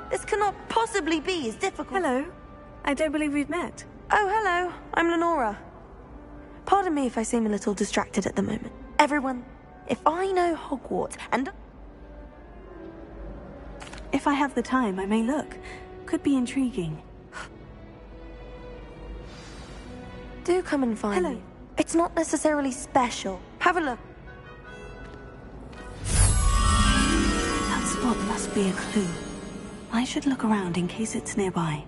This cannot possibly be as difficult. Hello. I don't believe we've met. Oh, hello. I'm Lenora. Pardon me if I seem a little distracted at the moment. Everyone, if I know Hogwarts and... If I have the time, I may look. Could be intriguing. Do come and find me. It's not necessarily special. Have a look. That spot must be a clue. I should look around in case it's nearby.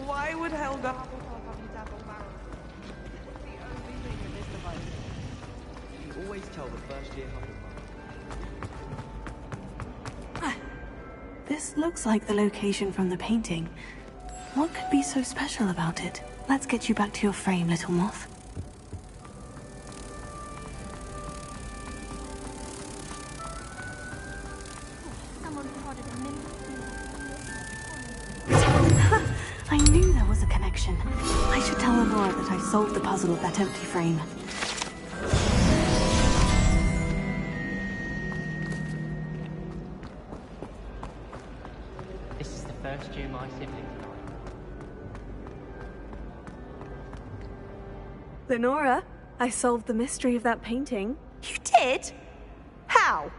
Why would Helga... You always tell the first year Hufflepuff. This looks like the location from the painting. What could be so special about it? Let's get you back to your frame, little moth. I knew there was a connection. I should tell Lenora that I solved the puzzle of that empty frame. This is the first year my siblings and I... Lenora, I solved the mystery of that painting. You did? How?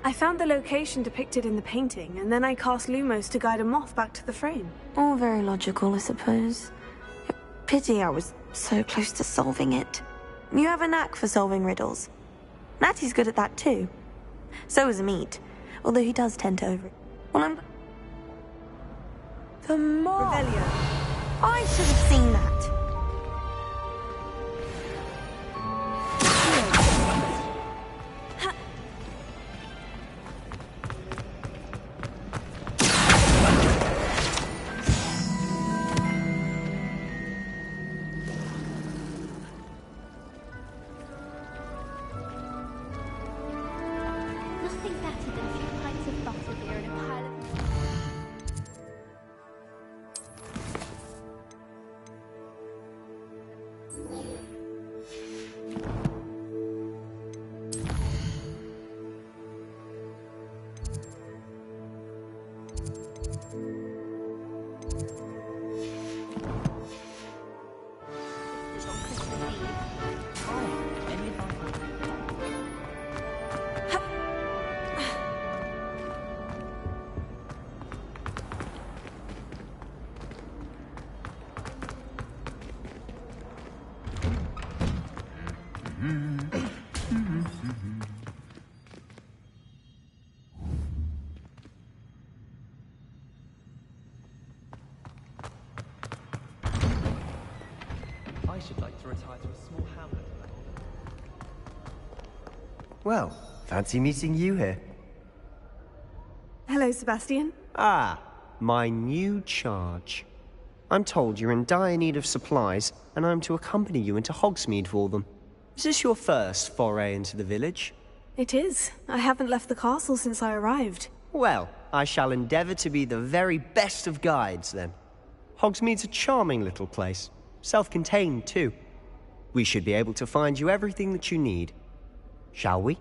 I found the location depicted in the painting, and then I cast Lumos to guide a moth back to the frame. All very logical, I suppose. Pity I was so close to solving it. You have a knack for solving riddles. Natty's good at that too. So is Meat, although he does tend to over... Well, I'm... The moth! Revelio. I should have seen that. Nothing better than a few pints of butterbeer and a pile of... I should like to retire to a small hamlet when I'm older. Well, fancy meeting you here. Hello, Sebastian. Ah, my new charge. I'm told you're in dire need of supplies, and I'm to accompany you into Hogsmeade for them. Is this your first foray into the village? It is. I haven't left the castle since I arrived. Well, I shall endeavour to be the very best of guides, then. Hogsmeade's a charming little place. Self-contained, too. We should be able to find you everything that you need. Shall we?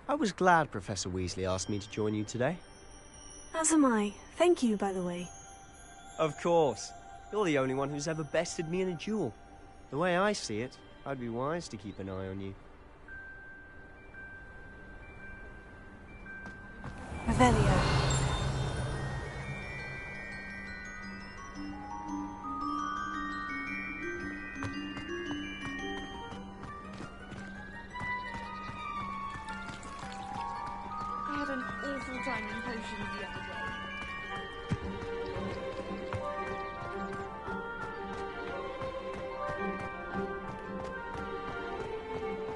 I was glad Professor Weasley asked me to join you today. As am I. Thank you, by the way. Of course. You're the only one who's ever bested me in a duel. The way I see it, I'd be wise to keep an eye on you. Revelio. I had an awful time in potions the other day.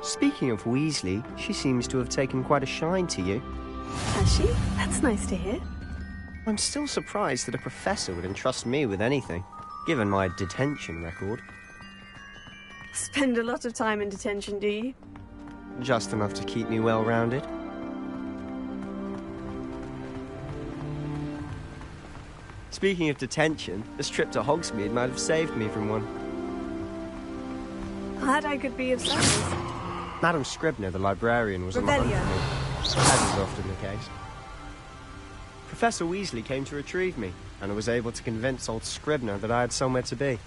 Speaking of Weasley, she seems to have taken quite a shine to you. Has she? That's nice to hear. I'm still surprised that a professor would entrust me with anything, given my detention record. Spend a lot of time in detention, do you? Just enough to keep me well-rounded. Speaking of detention, this trip to Hogsmeade might have saved me from one. Glad I could be of service. Madam Scribner, the librarian, was on the hunt for me, as is often the case. Professor Weasley came to retrieve me, and I was able to convince old Scribner that I had somewhere to be.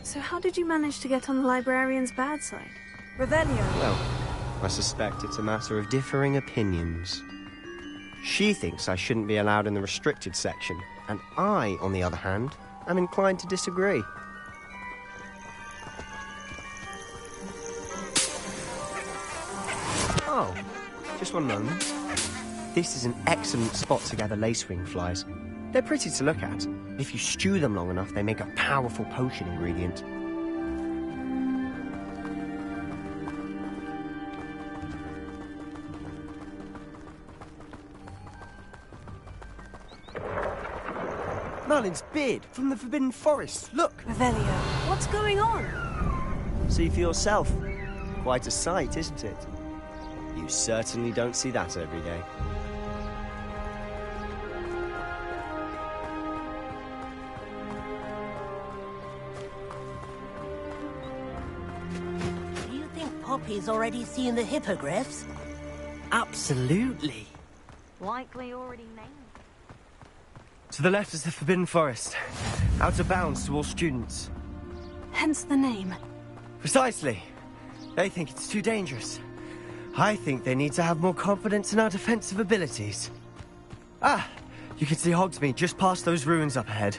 So how did you manage to get on the librarian's bad side? Revelio. Well, I suspect it's a matter of differing opinions. She thinks I shouldn't be allowed in the restricted section, and I, on the other hand, am inclined to disagree. Oh, just one moment. This is an excellent spot to gather lacewing flies. They're pretty to look at. If you stew them long enough, they make a powerful potion ingredient. Merlin's beard from the Forbidden Forest. Look! Revelio, what's going on? See for yourself. Quite a sight, isn't it? You certainly don't see that every day. Do you think Poppy's already seen the hippogriffs? Absolutely. Likely already named. To the left is the Forbidden Forest. Out of bounds to all students. Hence the name. Precisely. They think it's too dangerous. I think they need to have more confidence in our defensive abilities. Ah! You can see Hogsmeade just past those ruins up ahead.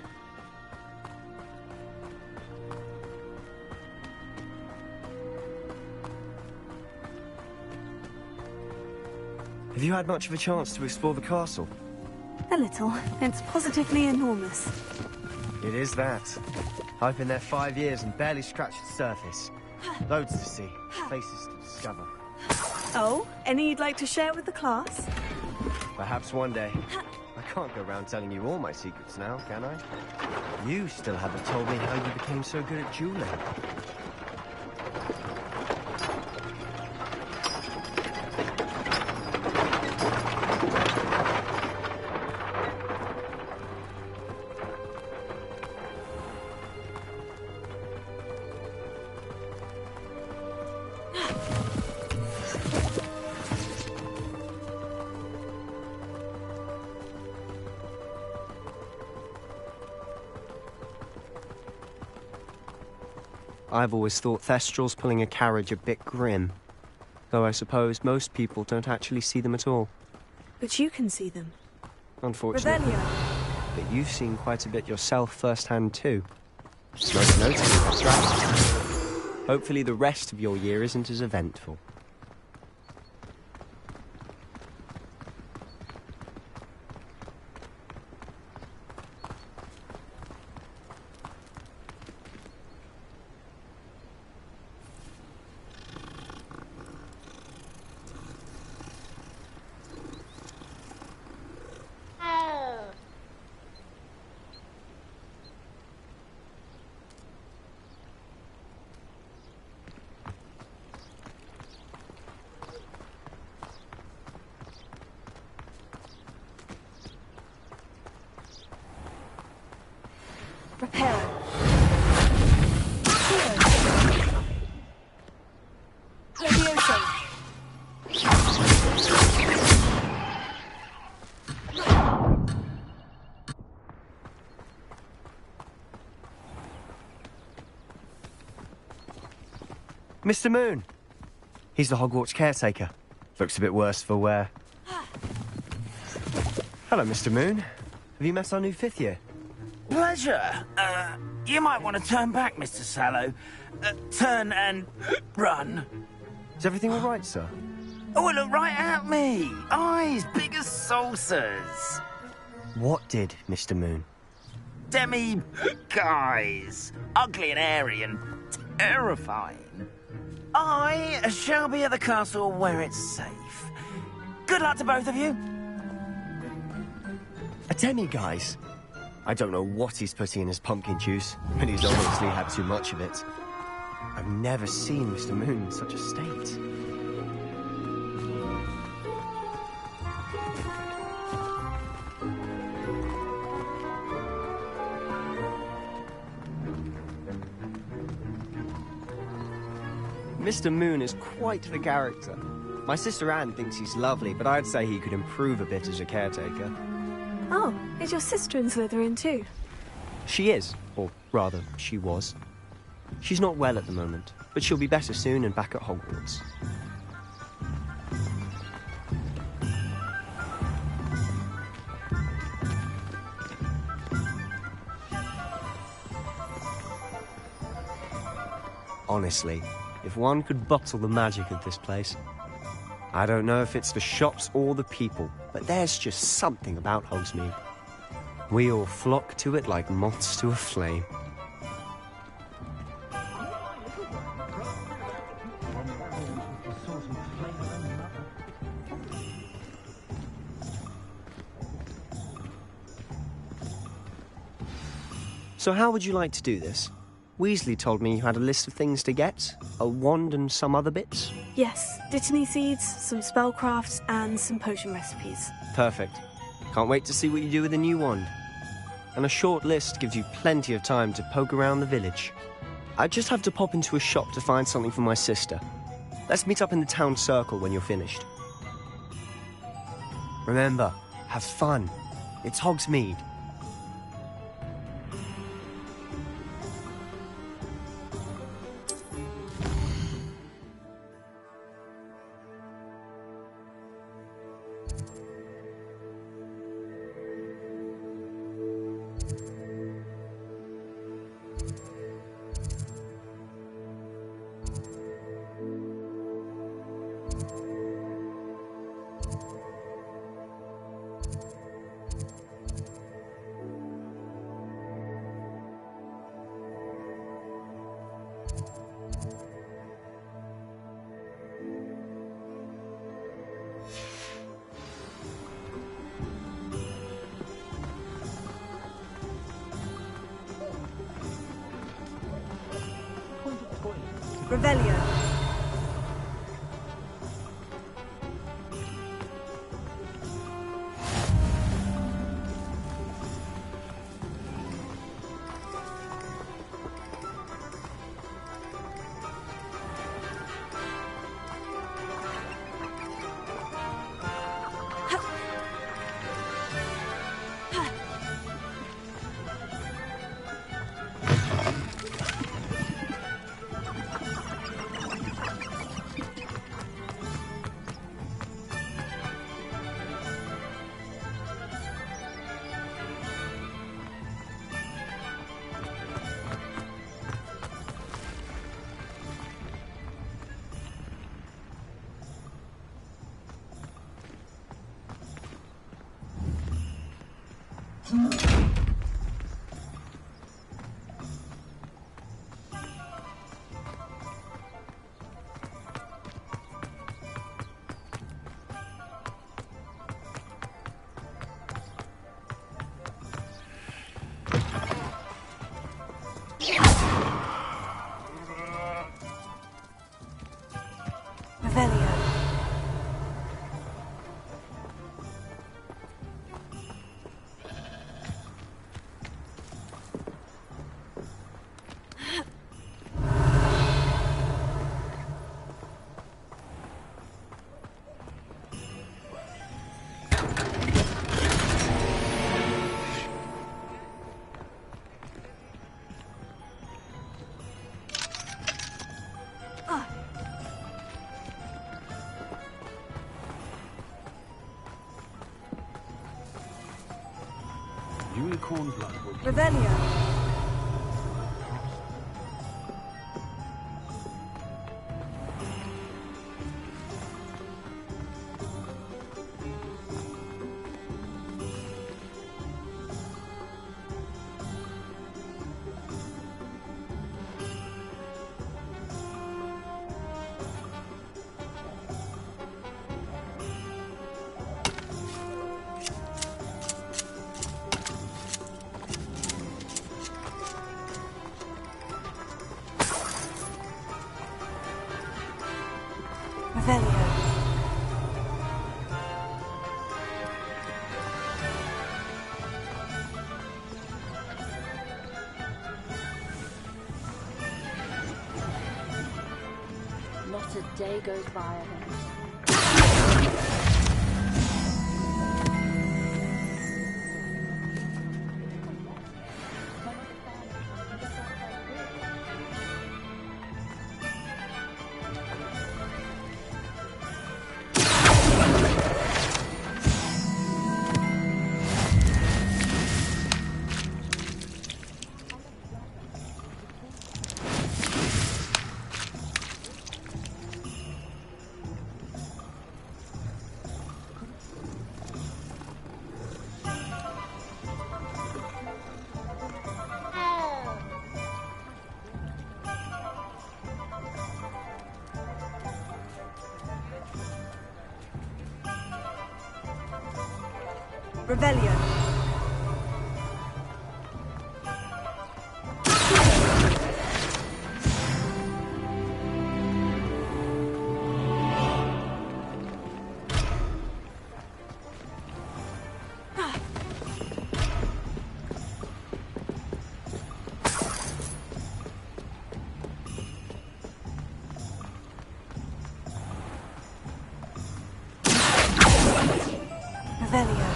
Have you had much of a chance to explore the castle? A little. It's positively enormous. It is that. I've been there 5 years and barely scratched the surface. Loads to see, places to discover. Oh, any you'd like to share with the class? Perhaps one day. I can't go around telling you all my secrets now, can I? You still haven't told me how you became so good at dueling. I've always thought Thestrals pulling a carriage a bit grim. Though I suppose most people don't actually see them at all. But you can see them. Unfortunately. But you've seen quite a bit yourself firsthand too. Most notably, that's right. Hopefully the rest of your year isn't as eventful. Repel. Levioso. Mr. Moon! He's the Hogwarts caretaker. Looks a bit worse for wear. Hello, Mr. Moon. Have you met our new 5th year? Pleasure. You might want to turn back, Mr. Sallow. Turn and run. Is everything all right, sir? Oh, look right at me. Eyes big as saucers. What did, Mr. Moon? Guys. Ugly and hairy and terrifying. I shall be at the castle where it's safe. Good luck to both of you. A demi-guise? I don't know what he's putting in his pumpkin juice, but he's obviously had too much of it. I've never seen Mr. Moon in such a state. Mr. Moon is quite the character. My sister Anne thinks he's lovely, but I'd say he could improve a bit as a caretaker. Oh, is your sister in Slytherin too? She is, or rather, she was. She's not well at the moment, but she'll be better soon and back at Hogwarts. Honestly, if one could bottle the magic of this place. I don't know if it's the shops or the people, but there's just something about Hogsmeade. We all flock to it like moths to a flame. So how would you like to do this? Weasley told me you had a list of things to get, a wand and some other bits. Yes, Dittany seeds, some spellcrafts, and some potion recipes. Perfect. Can't wait to see what you do with the new wand. And a short list gives you plenty of time to poke around the village. I just have to pop into a shop to find something for my sister. Let's meet up in the town circle when you're finished. Remember, have fun. It's Hogsmeade. Revelio. Unicorn blood will... Revelio. Not a day goes by, I think. Revelio. Revelio.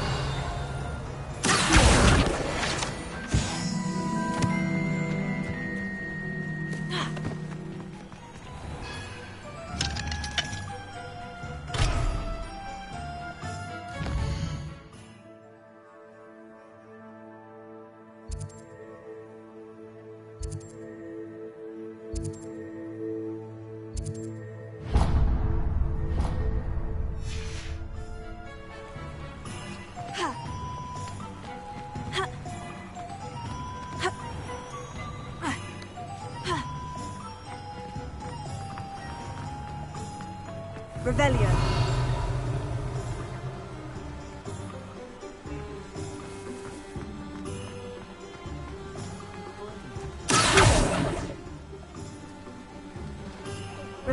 Revelio.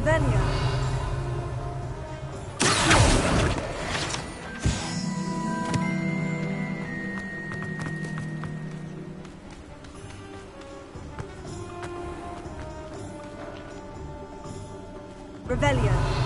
Revelio. Revelio.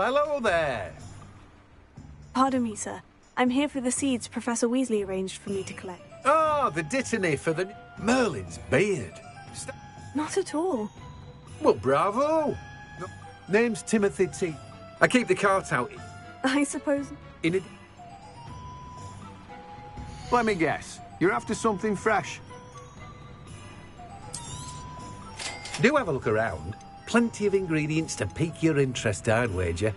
hello there. Pardon me, sir. I'm here for the seeds Professor Weasley arranged for me to collect. Ah, the dittany for the... Merlin's beard. Not at all. Well, bravo. No, name's Timothy T. I keep the cart out I suppose... in it. Let me guess. You're after something fresh. Do have a look around. Plenty of ingredients to pique your interest, I'd wager.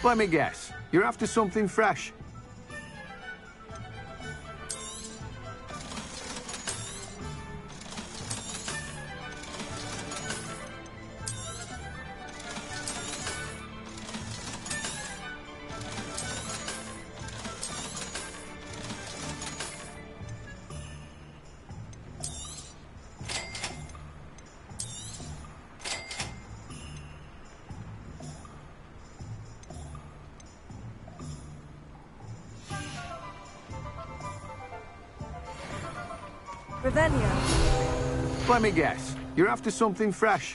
Let me guess. You're after something fresh. Revelio. Let me guess. You're after something fresh.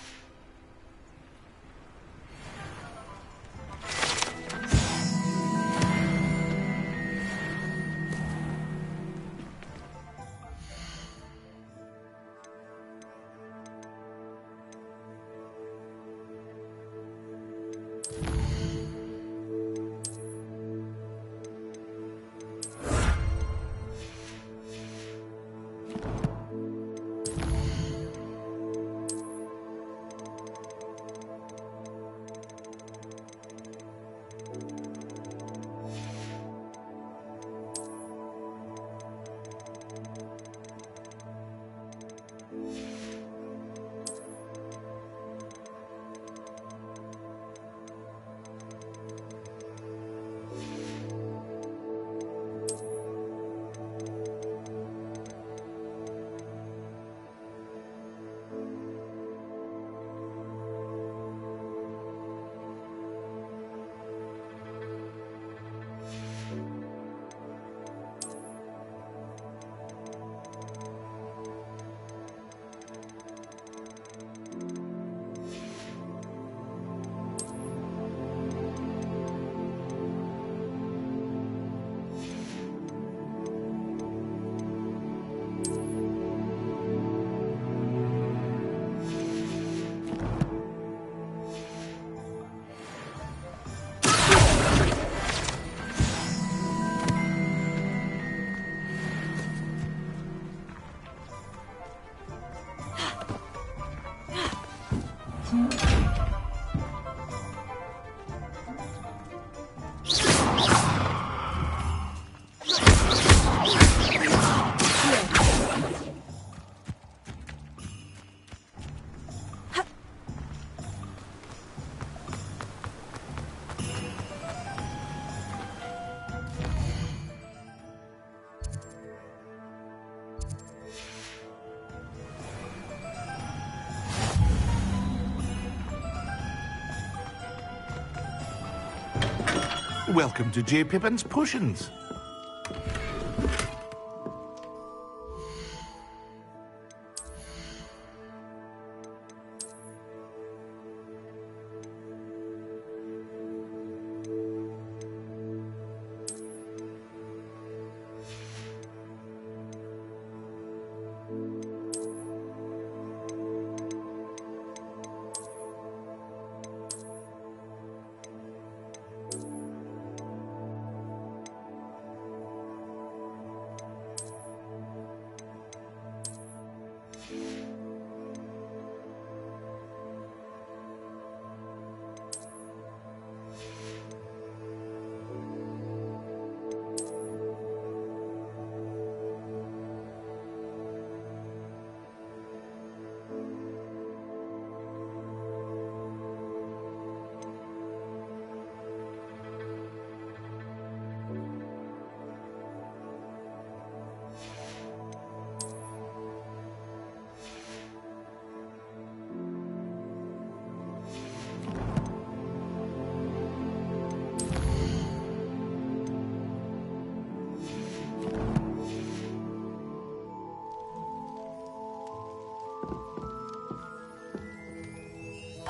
Welcome to J. Pippin's Potions.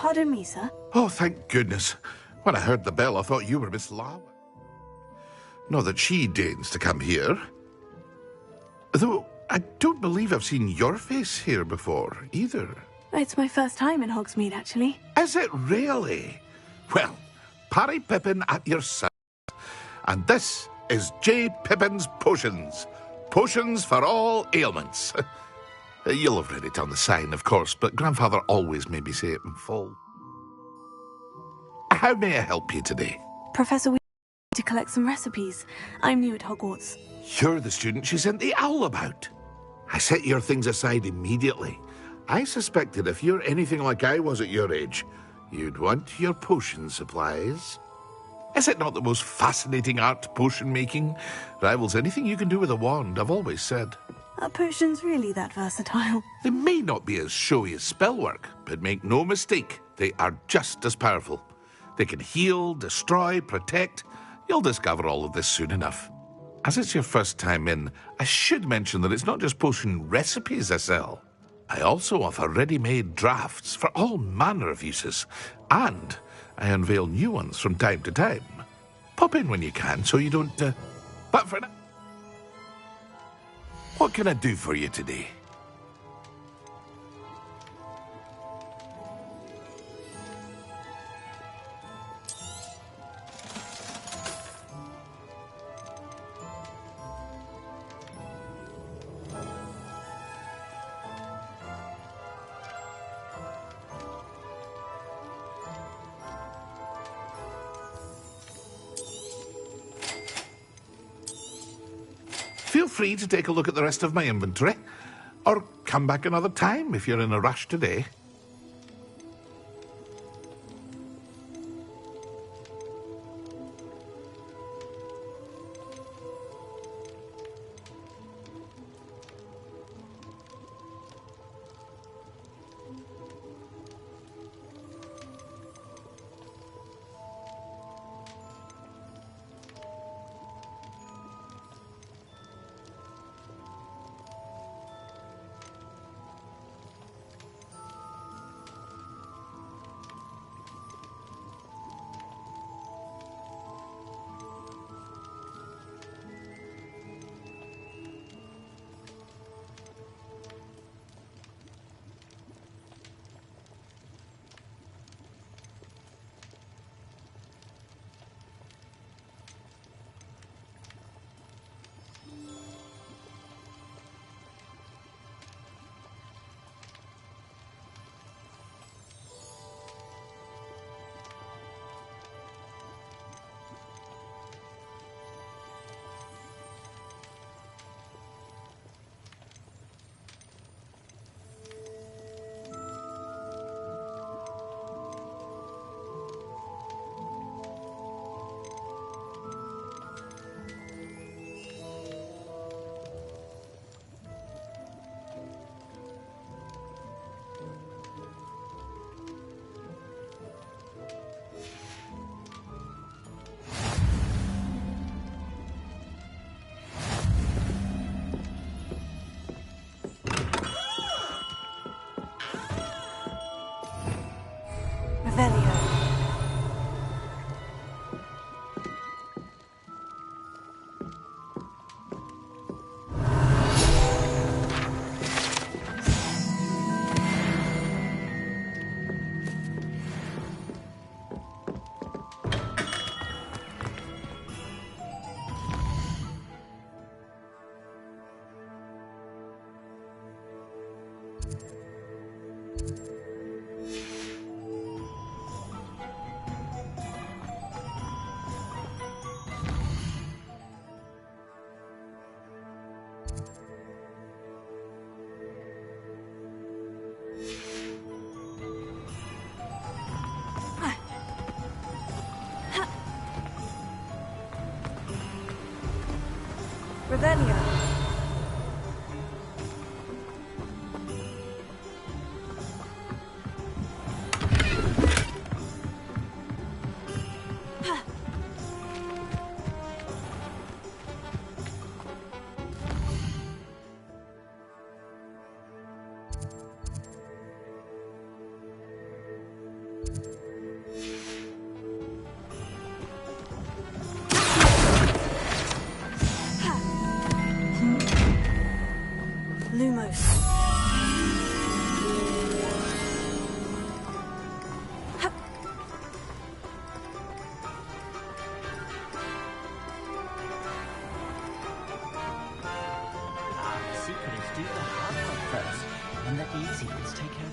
Pardon me, sir. Oh, thank goodness. When I heard the bell, I thought you were Miss Lau. Not that she deigns to come here. Though, I don't believe I've seen your face here before, either. It's my first time in Hogsmeade, actually. Is it really? Well, Parry Pippin at your side. And this is J. Pippin's Potions. Potions for all ailments. You'll have read it on the sign, of course, but Grandfather always made me say it in full. How may I help you today? Professor, we need to collect some recipes. I'm new at Hogwarts. You're the student she sent the owl about. I set your things aside immediately. I suspected if you're anything like I was at your age, you'd want your potion supplies. Is it not the most fascinating art, potion making? Rivals anything you can do with a wand, I've always said. Are potions really that versatile? They may not be as showy as spellwork, but make no mistake, they are just as powerful. They can heal, destroy, protect. You'll discover all of this soon enough. As it's your first time in, I should mention that it's not just potion recipes I sell. I also offer ready-made drafts for all manner of uses, and I unveil new ones from time to time. Pop in when you can so you don't... But for now... What can I do for you today? Feel free to take a look at the rest of my inventory, or come back another time if you're in a rush today. Revelio.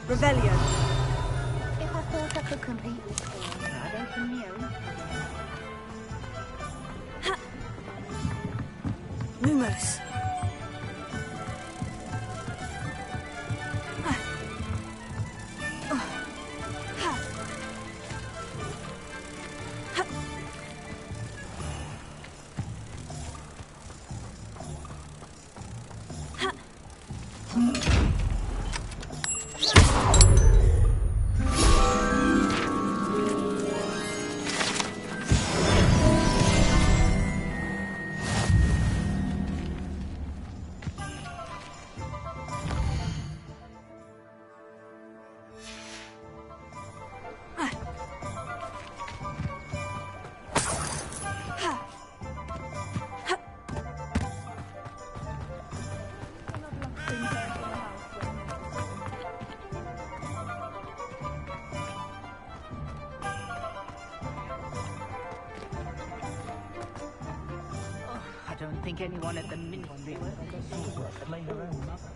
Revelio. If I thought I could compete with Thor, I'd open my own. Lumos. I don't think anyone at the Ministry would blame her own mother.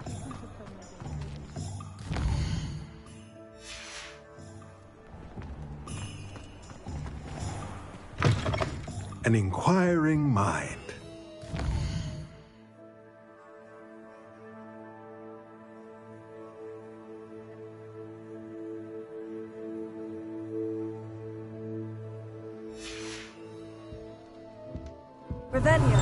An inquiring mind. Revelio.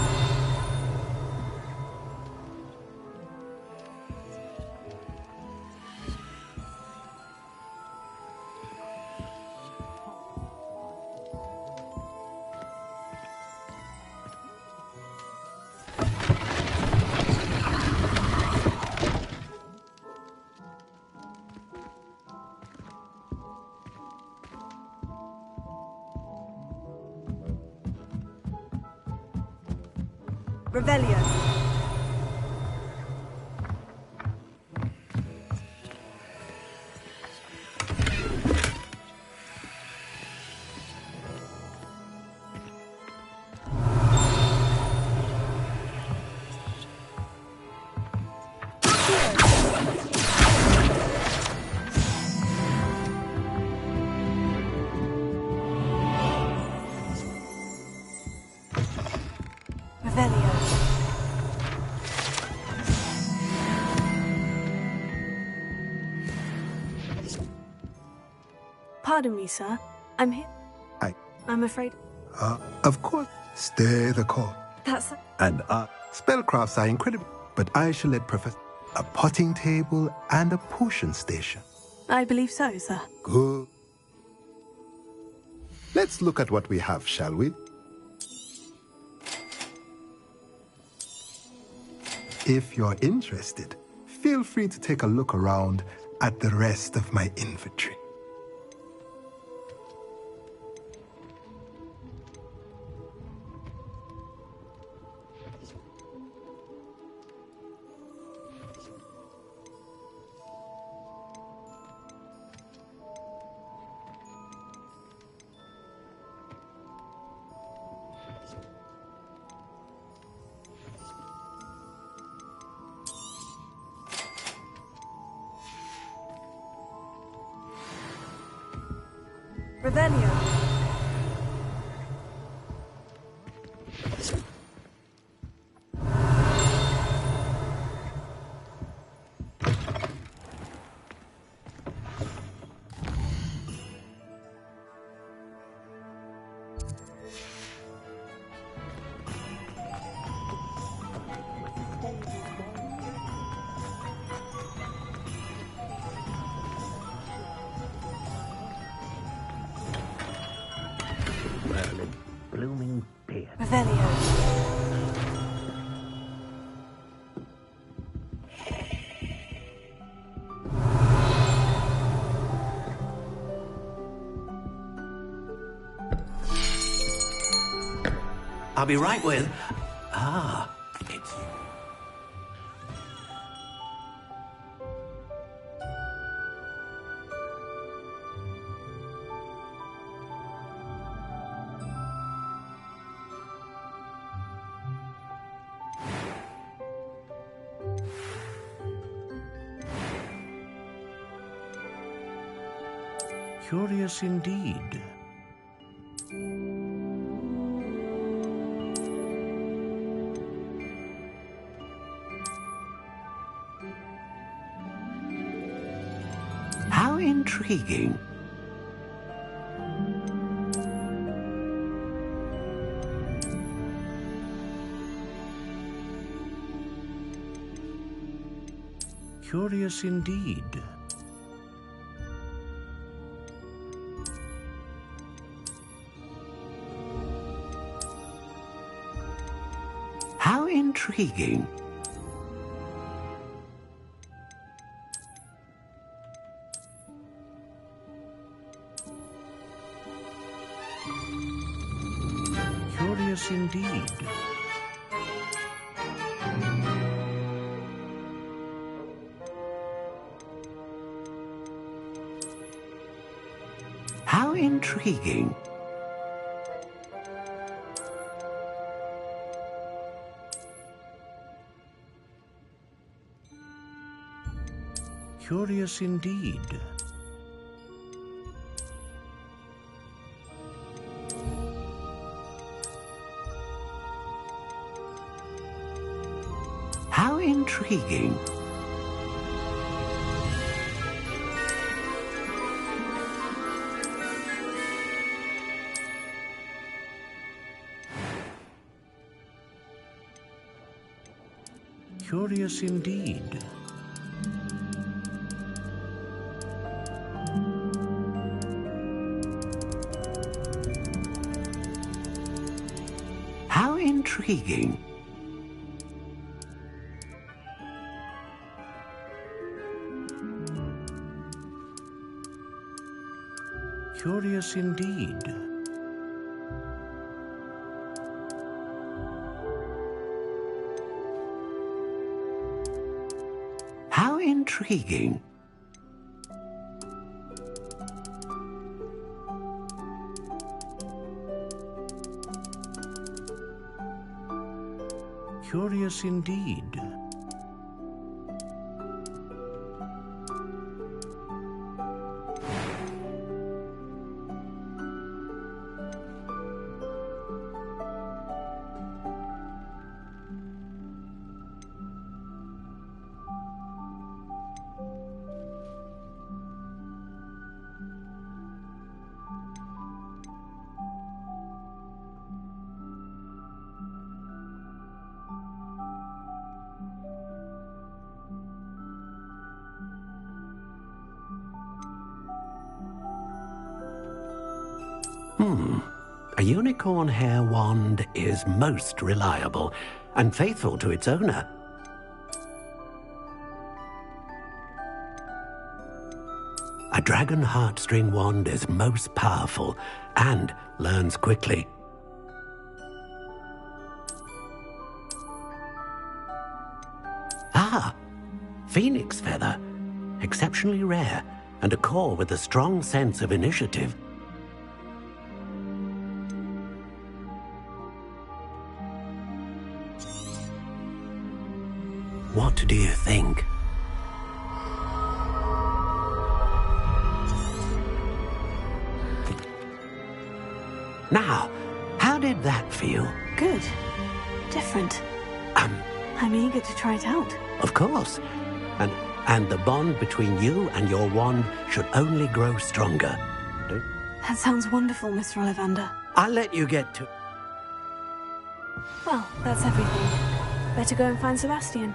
Revelio. Revelio. Pardon me, sir. I'm here. I'm afraid. Of course, stay the course. That's... And spellcrafts are incredible, but I shall let Professor a potting table and a potion station. I believe so, sir. Good. Let's look at what we have, shall we? If you're interested, feel free to take a look around at the rest of my inventory. Revelio. Blooming beard. Revelio. I'll be right with... Ah, it's you. Curious indeed. How intriguing. Curious indeed. How intriguing. Curious indeed. How intriguing. Curious indeed. How intriguing. Curious indeed. How intriguing. Curious indeed. How intriguing. Curious indeed. A unicorn hair wand is most reliable and faithful to its owner. A dragon heartstring wand is most powerful and learns quickly. Ah, phoenix feather, exceptionally rare, and a core with a strong sense of initiative. What do you think? Now, how did that feel? Good. Different. I'm eager to try it out. Of course. And the bond between you and your wand should only grow stronger. That sounds wonderful, Mr. Ollivander. I'll let you get to... Well, that's everything. Better go and find Sebastian.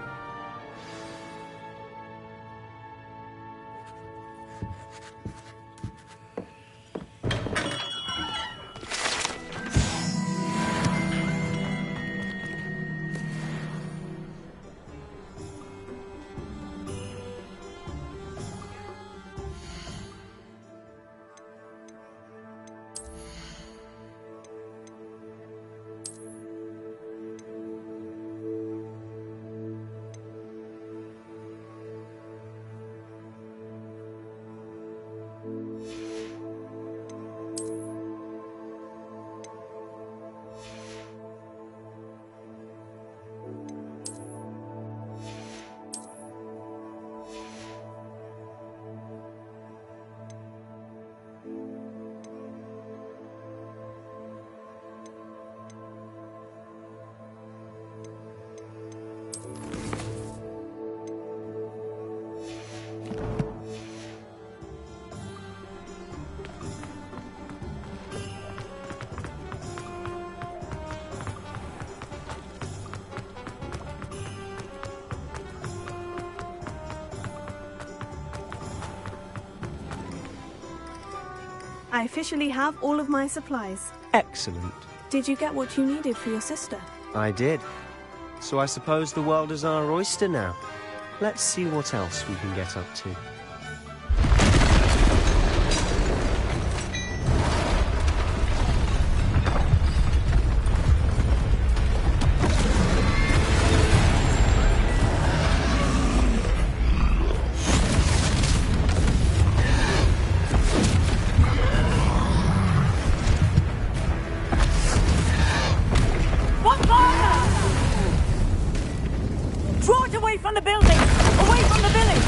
I officially have all of my supplies. Excellent. Did you get what you needed for your sister? I did. So I suppose the world is our oyster now. Let's see what else we can get up to. Draw it away from the building! Away from the village!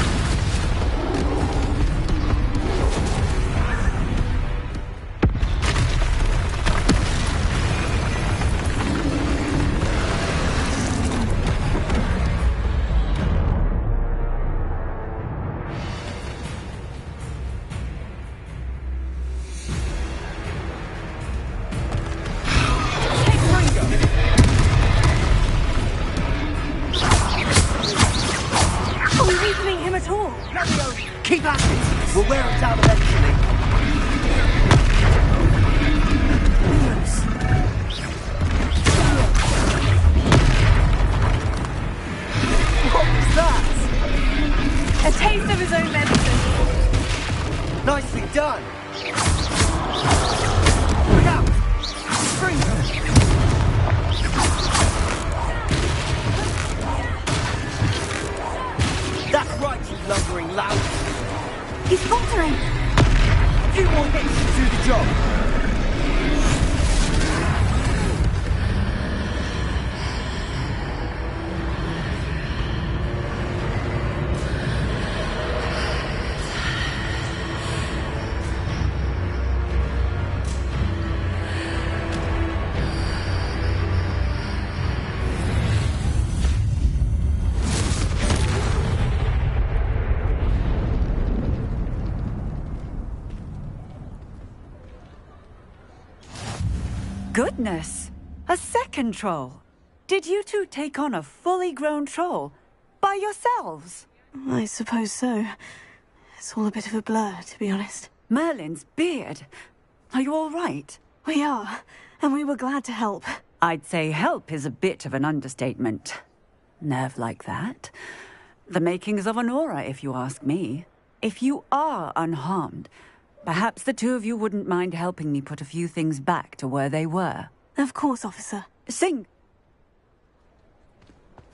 Keep at it! We'll wear him down eventually. What was that? A taste of his own medicine. Nicely done. Look out! Spring! That's right, you lumbering lout. He's faltering. A few more hits to do the job. Goodness! A second troll! Did you two take on a fully grown troll? By yourselves? I suppose so. It's all a bit of a blur, to be honest. Merlin's beard. Are you all right? We are, and we were glad to help. I'd say help is a bit of an understatement. Nerve like that. The makings of an aura, if you ask me. If you are unharmed, perhaps the two of you wouldn't mind helping me put a few things back to where they were. Of course, officer. Sing!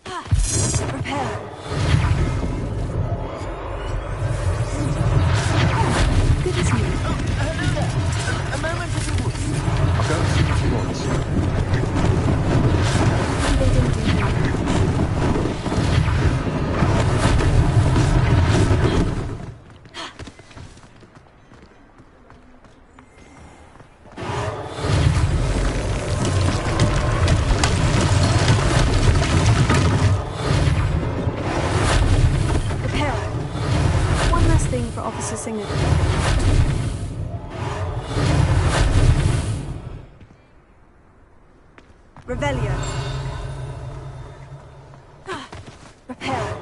Prepare. Good as new. A moment if you would. I'll go and see what he wants. They didn't do that. For Officer Singer. Revelio. Prepare.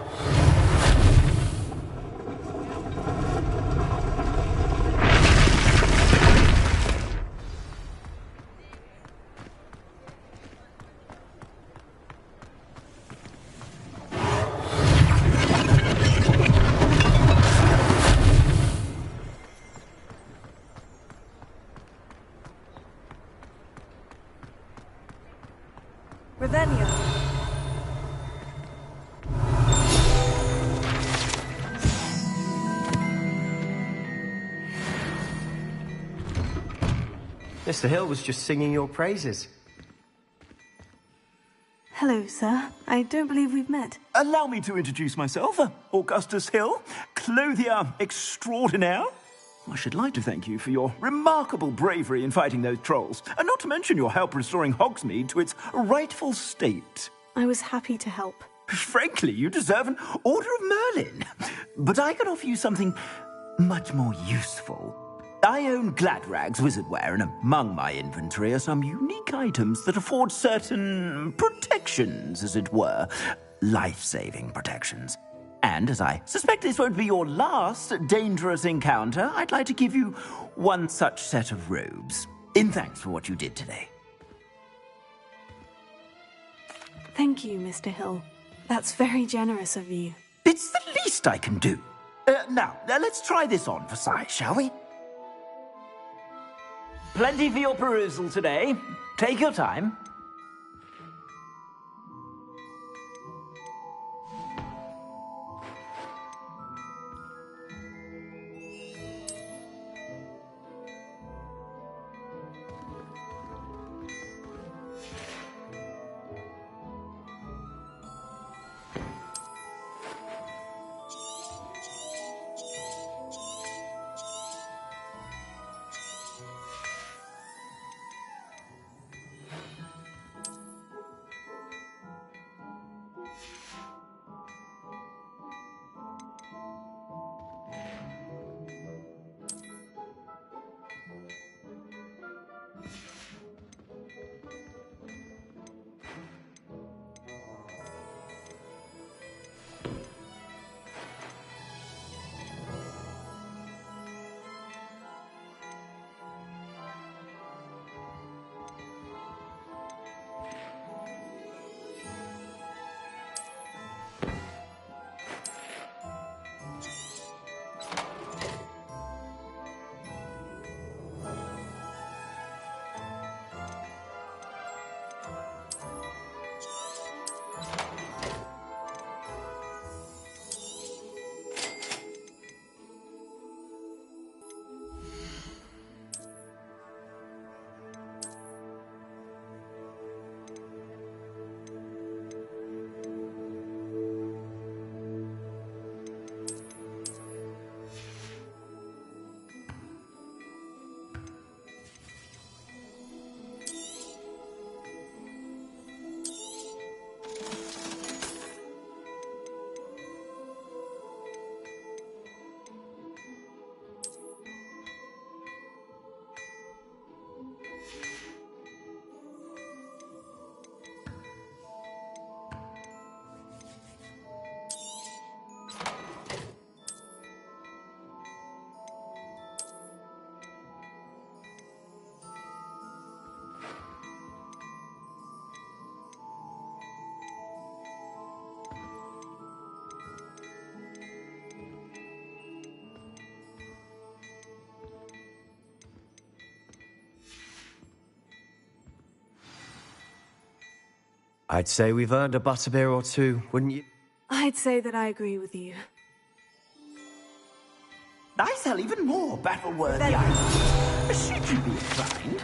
Revelio. Mr. Hill was just singing your praises. Hello, sir. I don't believe we've met. Allow me to introduce myself. Augustus Hill, clothier extraordinaire. I should like to thank you for your remarkable bravery in fighting those trolls, and not to mention your help restoring Hogsmeade to its rightful state. I was happy to help. Frankly, you deserve an Order of Merlin. But I can offer you something much more useful. I own Gladrag's wizardware, and among my inventory are some unique items that afford certain protections, as it were. Life-saving protections. And as I suspect this won't be your last dangerous encounter, I'd like to give you one such set of robes, in thanks for what you did today. Thank you, Mr. Hill. That's very generous of you. It's the least I can do. Now, let's try this on for size, shall we? Plenty for your perusal today. Take your time. I'd say we've earned a butterbeer or two, wouldn't you? I'd say that I agree with you. I sell even more battle-worthy items. Should you be inclined,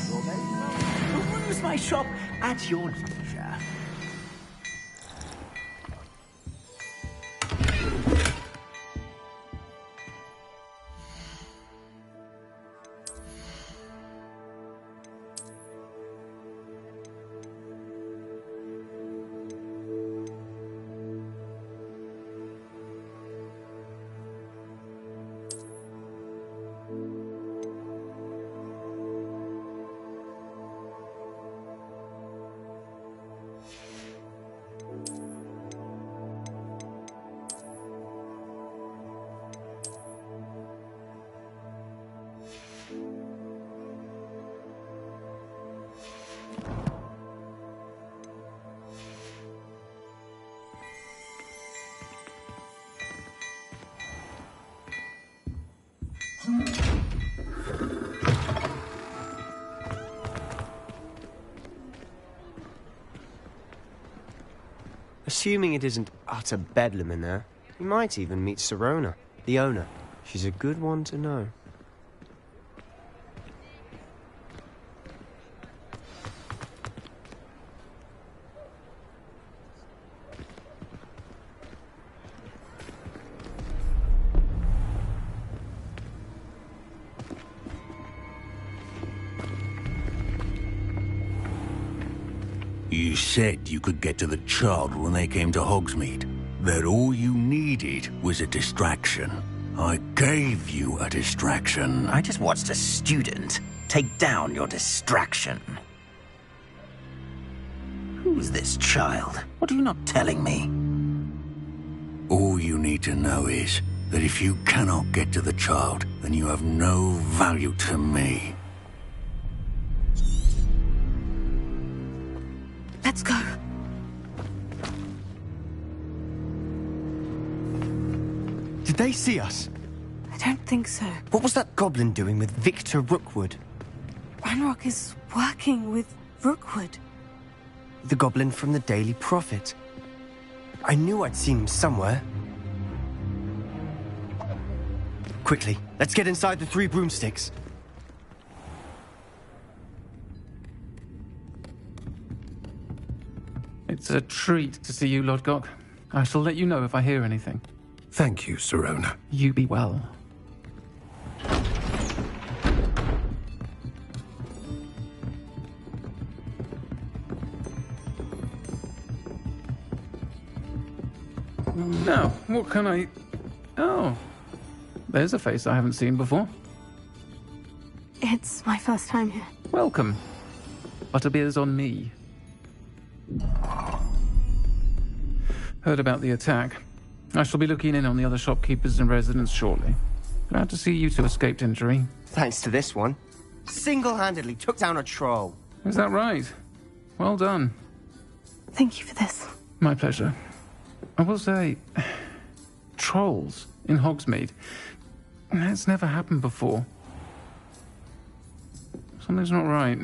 you're very welcome to peruse my shop at your leisure. Assuming it isn't utter bedlam in there, you might even meet Sirona, the owner. She's a good one to know. You said you could get to the child when they came to Hogsmeade. That all you needed was a distraction. I gave you a distraction. I just watched a student take down your distraction. Who's this child? What are you not telling me? All you need to know is that if you cannot get to the child, then you have no value to me. Let's go. Did they see us? I don't think so. What was that goblin doing with Victor Rookwood? Ranrock is working with Rookwood. The goblin from the Daily Prophet. I knew I'd seen him somewhere. Quickly, let's get inside the 3 broomsticks. It's a treat to see you, Lodgok. I shall let you know if I hear anything. Thank you, Sirona. You be well. Now, what can I... Oh, there's a face I haven't seen before. It's my first time here. Welcome. Butterbeer's on me. Heard about the attack. I shall be looking in on the other shopkeepers and residents shortly. Glad to see you two escaped injury. Thanks to this one. Single-handedly took down a troll. Is that right? Well done. Thank you for this. My pleasure. I will say, trolls in Hogsmeade. That's never happened before. Something's not right.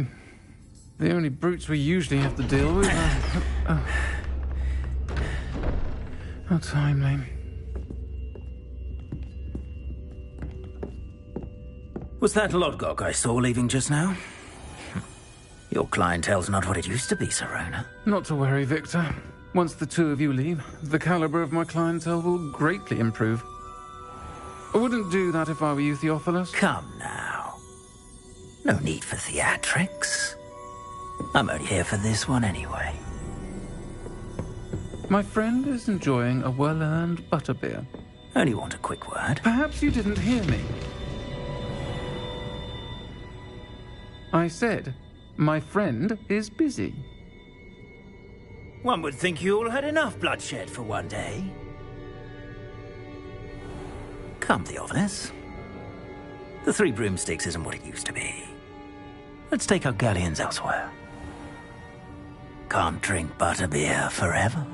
The only brutes we usually have to deal with are... How timely. Was that Lodgok I saw leaving just now? Your clientele's not what it used to be, Sirona. Not to worry, Victor. Once the two of you leave, the caliber of my clientele will greatly improve. I wouldn't do that if I were you, Theophilus. Come now. No need for theatrics. I'm only here for this one anyway. My friend is enjoying a well-earned butterbeer. Only want a quick word. Perhaps you didn't hear me. I said, my friend is busy. One would think you all had enough bloodshed for one day. Come, Theophilus. The 3 broomsticks isn't what it used to be. Let's take our galleons elsewhere. Can't drink butterbeer forever.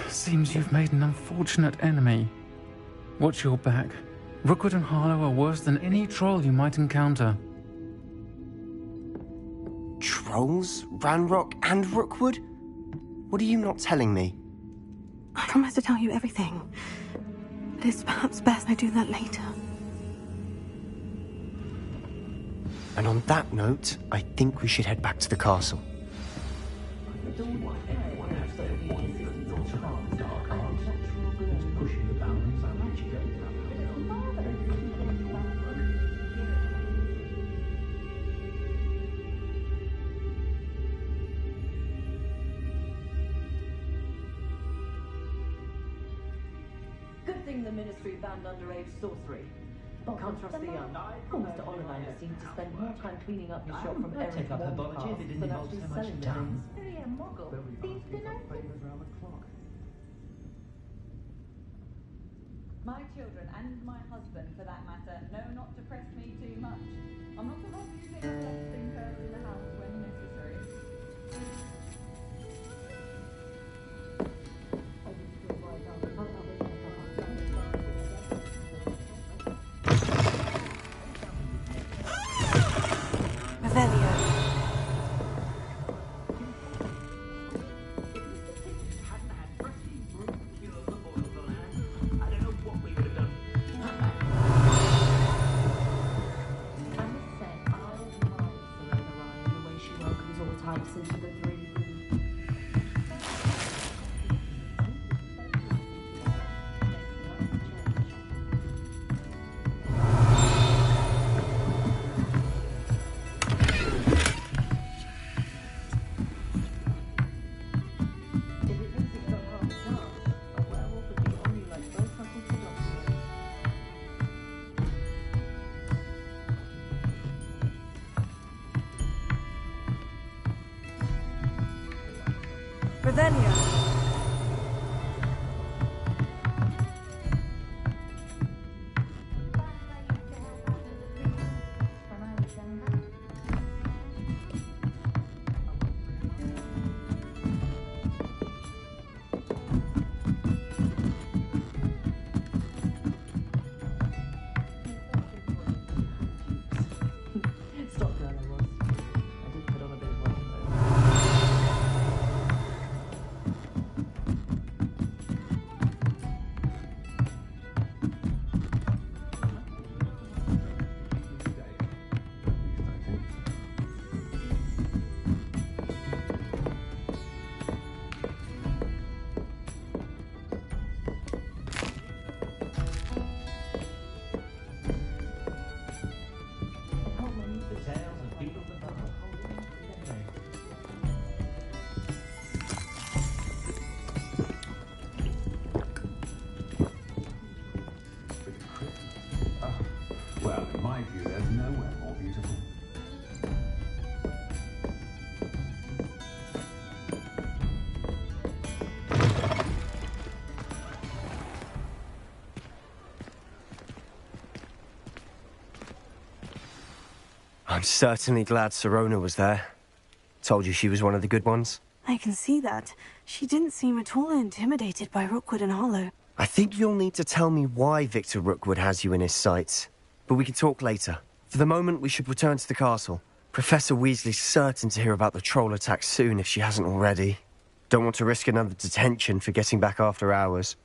Seems you've made an unfortunate enemy. Watch your back. Rookwood and Harlow are worse than any troll you might encounter. Trolls? Ranrock and Rookwood? What are you not telling me? I promise to tell you everything. But it's perhaps best I do that later. And on that note, I think we should head back to the castle. Good thing the Ministry banned underage sorcery. Can't trust the young. Poor Mr. Ollivander seems to spend more time cleaning up his shop from errant take up her budget if it didn't than involve actually so much selling the tongue. My children, and my husband for that matter, know not to press me too much. I'm not allowed to use any thinkers in the house when necessary. Revelio. Stop girl I was. I did put on a bit of weight though. The tales and people that are holding together. Well, in my view, there's nowhere more beautiful. I'm certainly glad Sirona was there. Told you she was one of the good ones. I can see that. She didn't seem at all intimidated by Rookwood and Hollow. I think you'll need to tell me why Victor Rookwood has you in his sights. But we can talk later. For the moment, we should return to the castle. Professor Weasley's certain to hear about the troll attack soon if she hasn't already. Don't want to risk another detention for getting back after hours.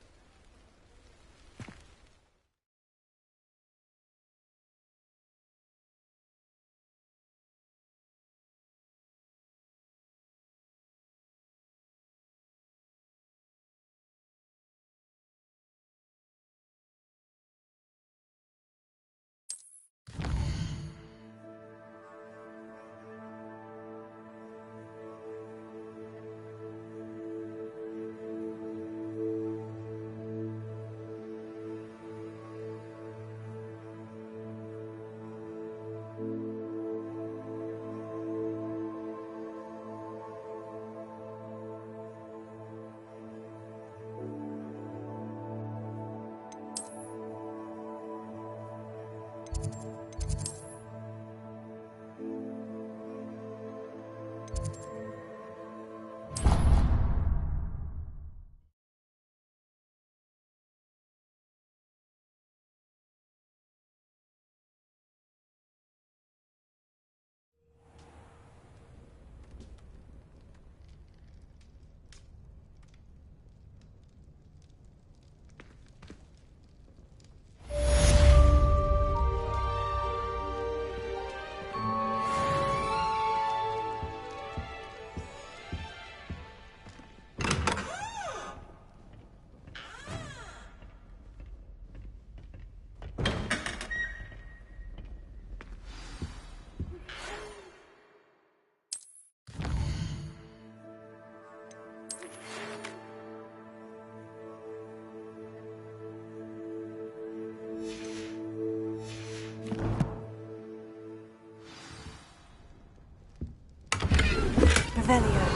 Revelio.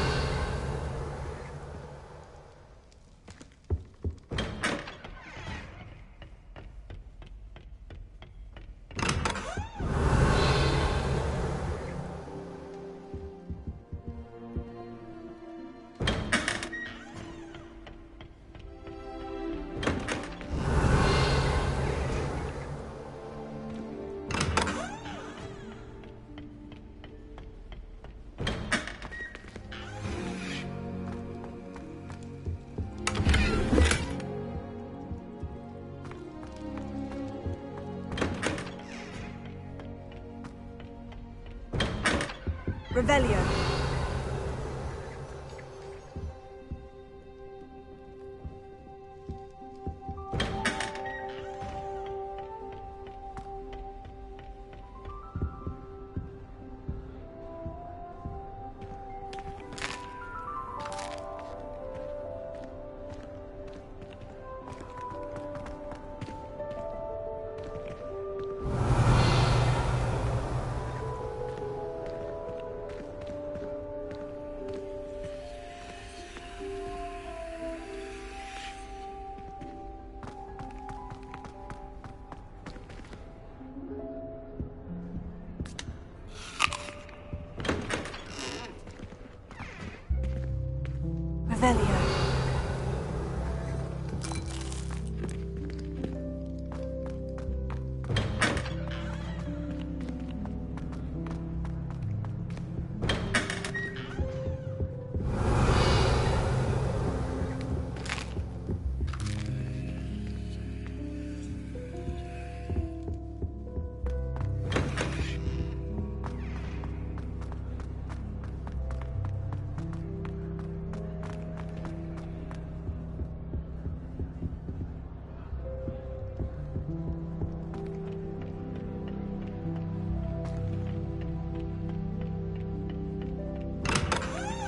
Revelio.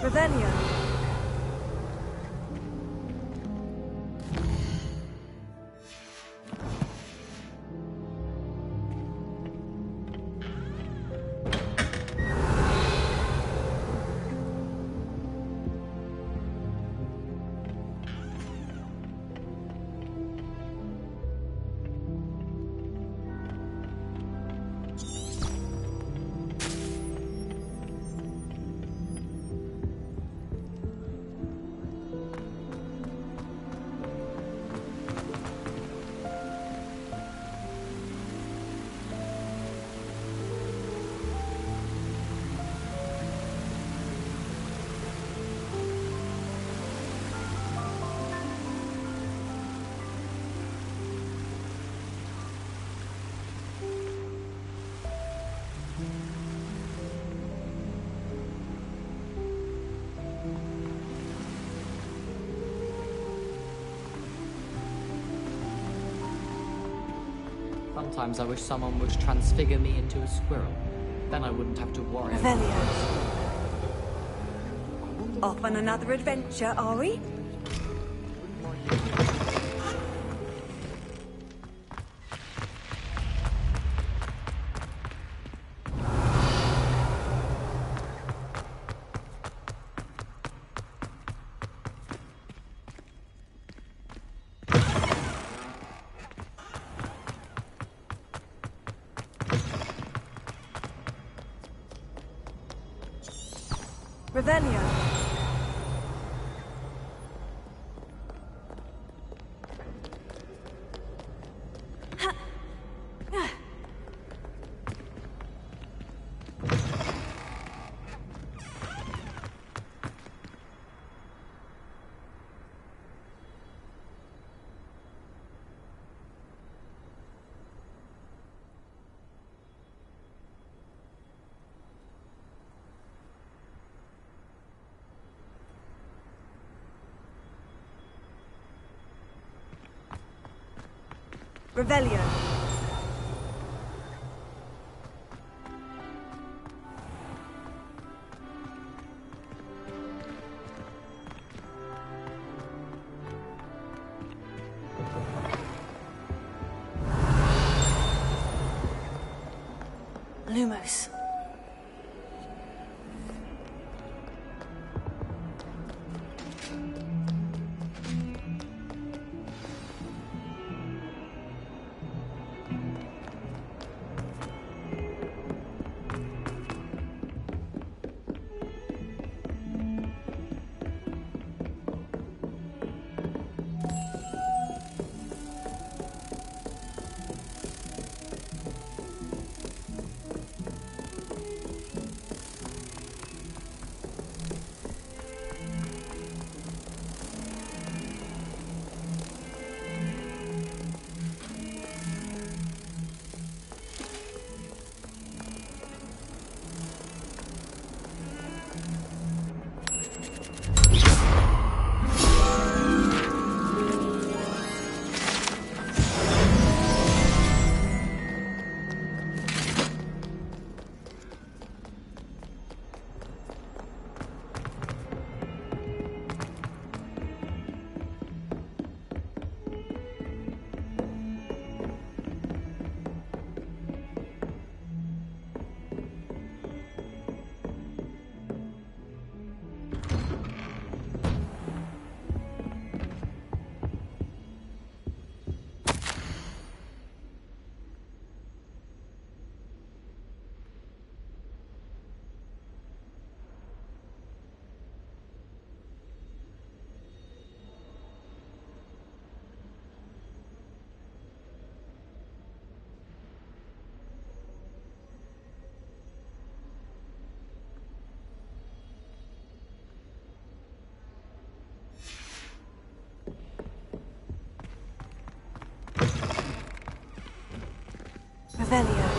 Revelio. Sometimes I wish someone would transfigure me into a squirrel. Then I wouldn't have to worry. Revelio. Off on another adventure, are we? Revelio. Revelio. Lumos. Revelio.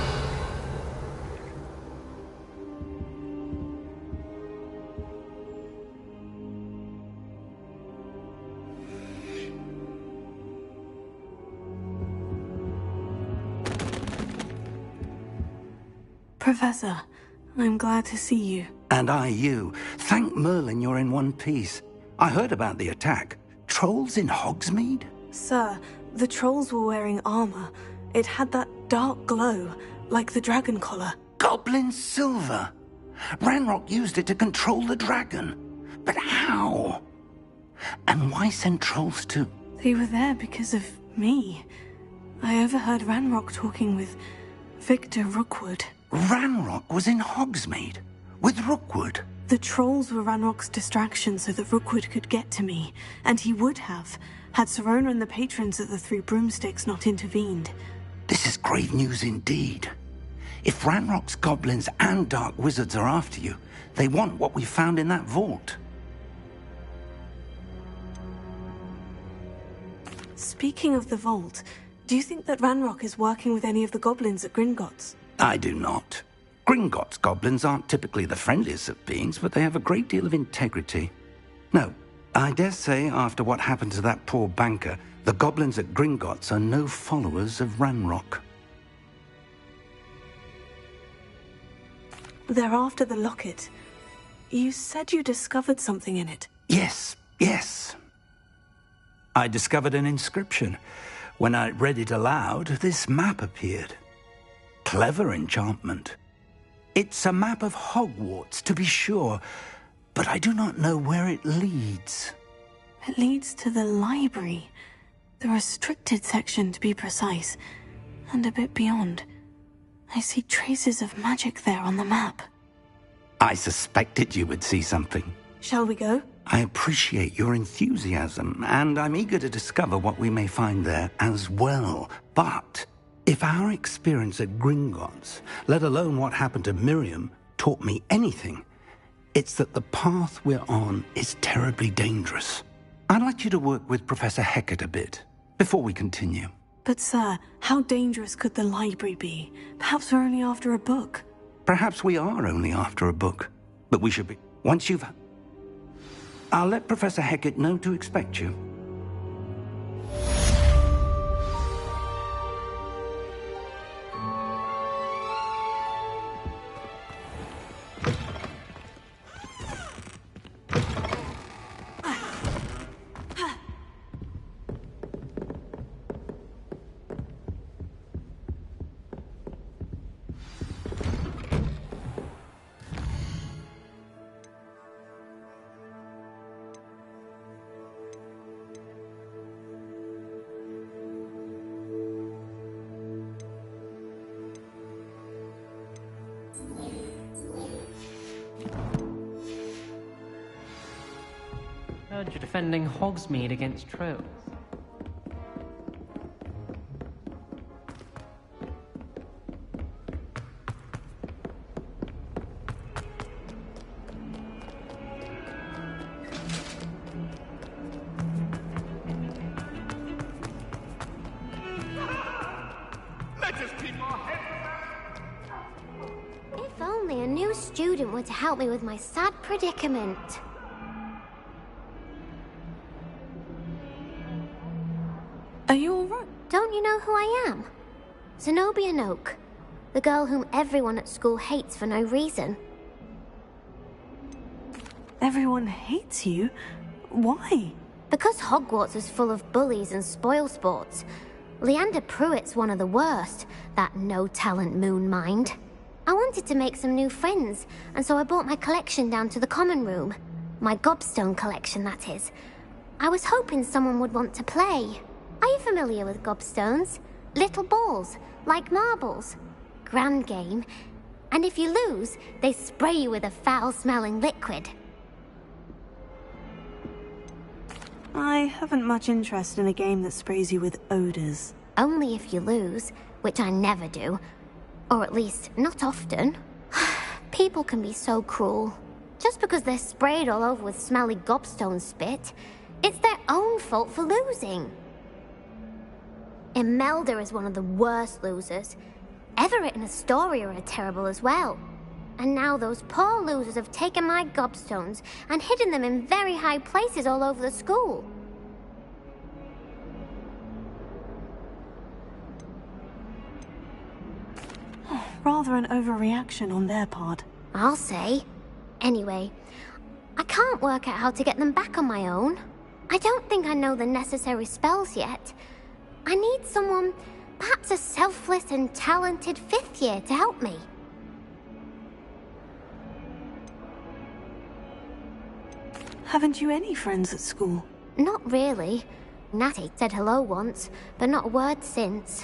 Professor, I'm glad to see you. And I you. Thank Merlin you're in one piece. I heard about the attack. Trolls in Hogsmeade? Sir, the trolls were wearing armor. It had that dark glow, like the dragon collar. Goblin silver! Ranrock used it to control the dragon. But how? And why send trolls to... They were there because of me. I overheard Ranrock talking with Victor Rookwood. Ranrock was in Hogsmeade? With Rookwood? The trolls were Ranrock's distraction so that Rookwood could get to me. And he would have, had Serona and the patrons at the Three Broomsticks not intervened. This is grave news indeed. If Ranrock's goblins and dark wizards are after you, they want what we found in that vault. Speaking of the vault, do you think that Ranrock is working with any of the goblins at Gringotts? I do not. Gringotts goblins aren't typically the friendliest of beings, but they have a great deal of integrity. No, I dare say after what happened to that poor banker, the goblins at Gringotts are no followers of Ranrock. They're after the locket. You said you discovered something in it. Yes. I discovered an inscription. When I read it aloud, this map appeared. Clever enchantment. It's a map of Hogwarts, to be sure, but I do not know where it leads. It leads to the library. The restricted section, to be precise. And a bit beyond. I see traces of magic there on the map. I suspected you would see something. Shall we go? I appreciate your enthusiasm, and I'm eager to discover what we may find there as well. But if our experience at Gringotts, let alone what happened to Miriam, taught me anything, it's that the path we're on is terribly dangerous. I'd like you to work with Professor Hecat a bit before we continue. But sir, how dangerous could the library be? Perhaps we're only after a book. Perhaps we are only after a book, but we should be... Once you've... I'll let Professor Hecat know to expect you. Heard you're defending Hogsmeade against trolls. If only a new student were to help me with my sad predicament. Are you alright? Don't you know who I am? Zenobia Noak, the girl whom everyone at school hates for no reason. Everyone hates you? Why? Because Hogwarts is full of bullies and spoilsports. Leander Pruitt's one of the worst, that no-talent moon mind. I wanted to make some new friends, and so I brought my collection down to the common room. My gobstone collection, that is. I was hoping someone would want to play. Are you familiar with gobstones? Little balls, like marbles. Grand game. And if you lose, they spray you with a foul-smelling liquid. I haven't much interest in a game that sprays you with odors. Only if you lose, which I never do. Or at least, not often. People can be so cruel. Just because they're sprayed all over with smelly gobstone spit, it's their own fault for losing. Imelda is one of the worst losers. Everett and Astoria are terrible as well. And now those poor losers have taken my gobstones and hidden them in very high places all over the school. Rather an overreaction on their part. I'll say. Anyway, I can't work out how to get them back on my own. I don't think I know the necessary spells yet. I need someone, perhaps a selfless and talented 5th year to help me. Haven't you any friends at school? Not really. Natty said hello once, but not a word since.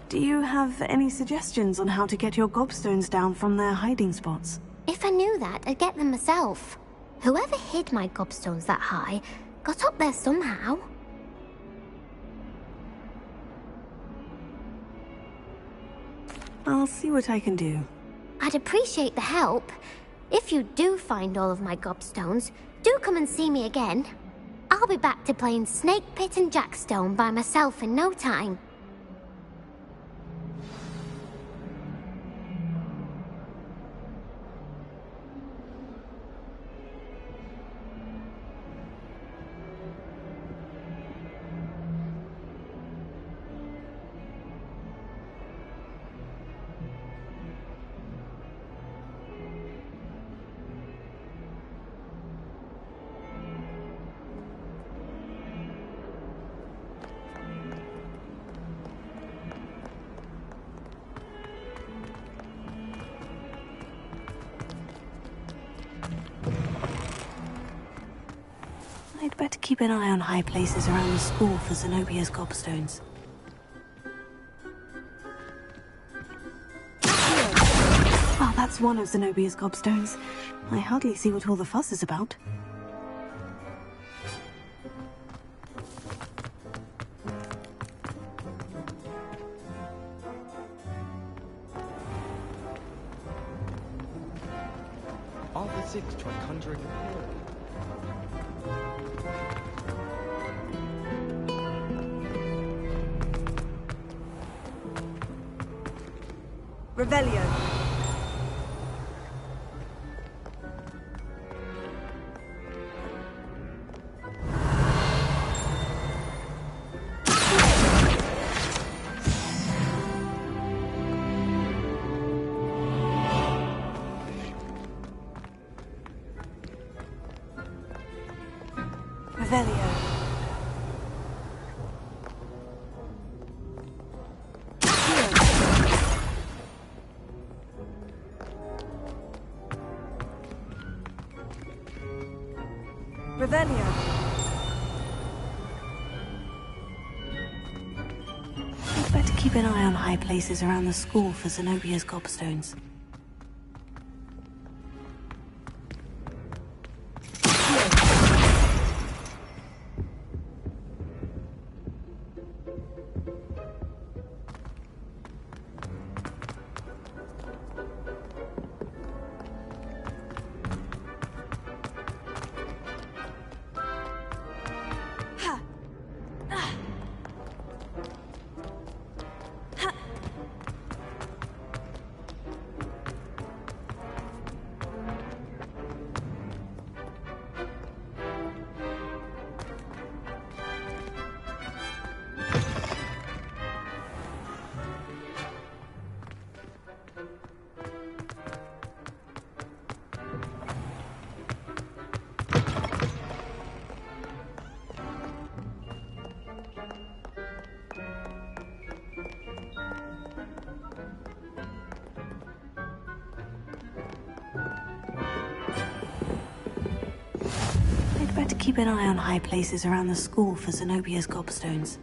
Do you have any suggestions on how to get your gobstones down from their hiding spots? If I knew that, I'd get them myself. Whoever hid my gobstones that high got up there somehow. I'll see what I can do. I'd appreciate the help. If you do find all of my gobstones, do come and see me again. I'll be back to playing Snake Pit and Jackstone by myself in no time. I'd better keep an eye on high places around the school for Zenobia's gobstones. Well, that's one of Zenobia's gobstones. I hardly see what all the fuss is about. All the 6 try conjuring a pill. Revelio. Revelio. Revelio. I'd better keep an eye on high places around the school for Zenobia's gobstones. Better keep an eye on high places around the school for Zenobia's gobstones.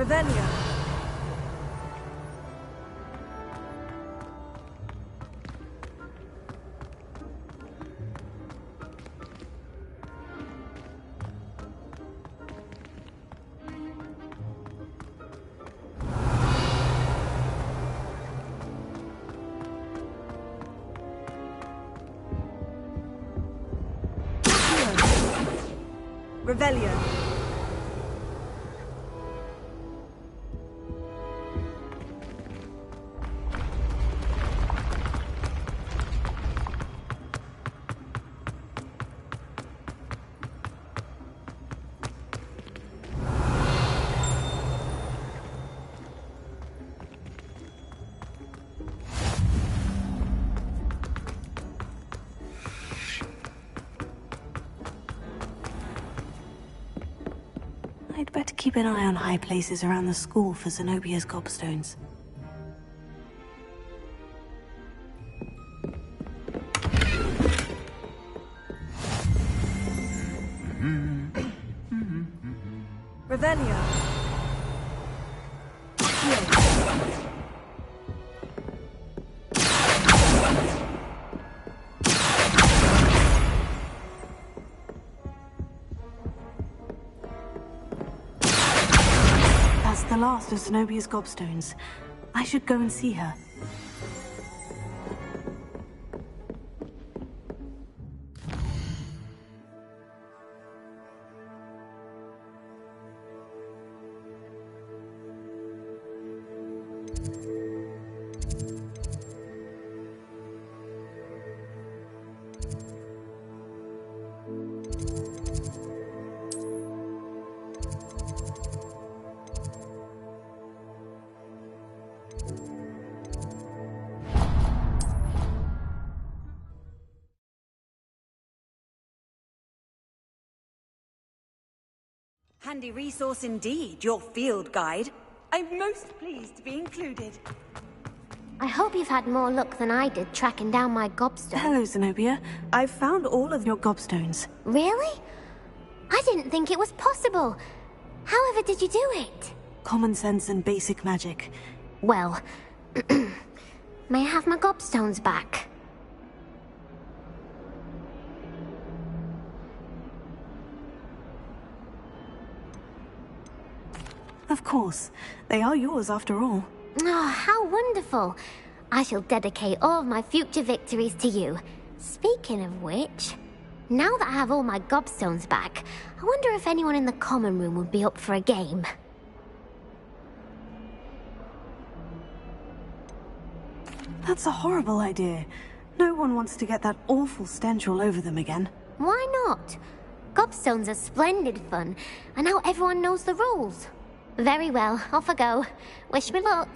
Revelio. Revelio. I'd better keep an eye on high places around the school for Zenobia's gobstones. Revelio. That's the last of Zenobia's gobstones. I should go and see her. Handy resource indeed, your field guide. I'm most pleased to be included. I hope you've had more luck than I did tracking down my gobstone. Hello, Zenobia. I've found all of your gobstones. Really? I didn't think it was possible. However did you do it? Common sense and basic magic. Well, may I have my gobstones back? Of course. They are yours after all. Oh, how wonderful. I shall dedicate all of my future victories to you. Speaking of which, now that I have all my gobstones back, I wonder if anyone in the common room would be up for a game. That's a horrible idea. No one wants to get that awful stench all over them again. Why not? Gobstones are splendid fun, and now everyone knows the rules. Very well, off I go. Wish me luck.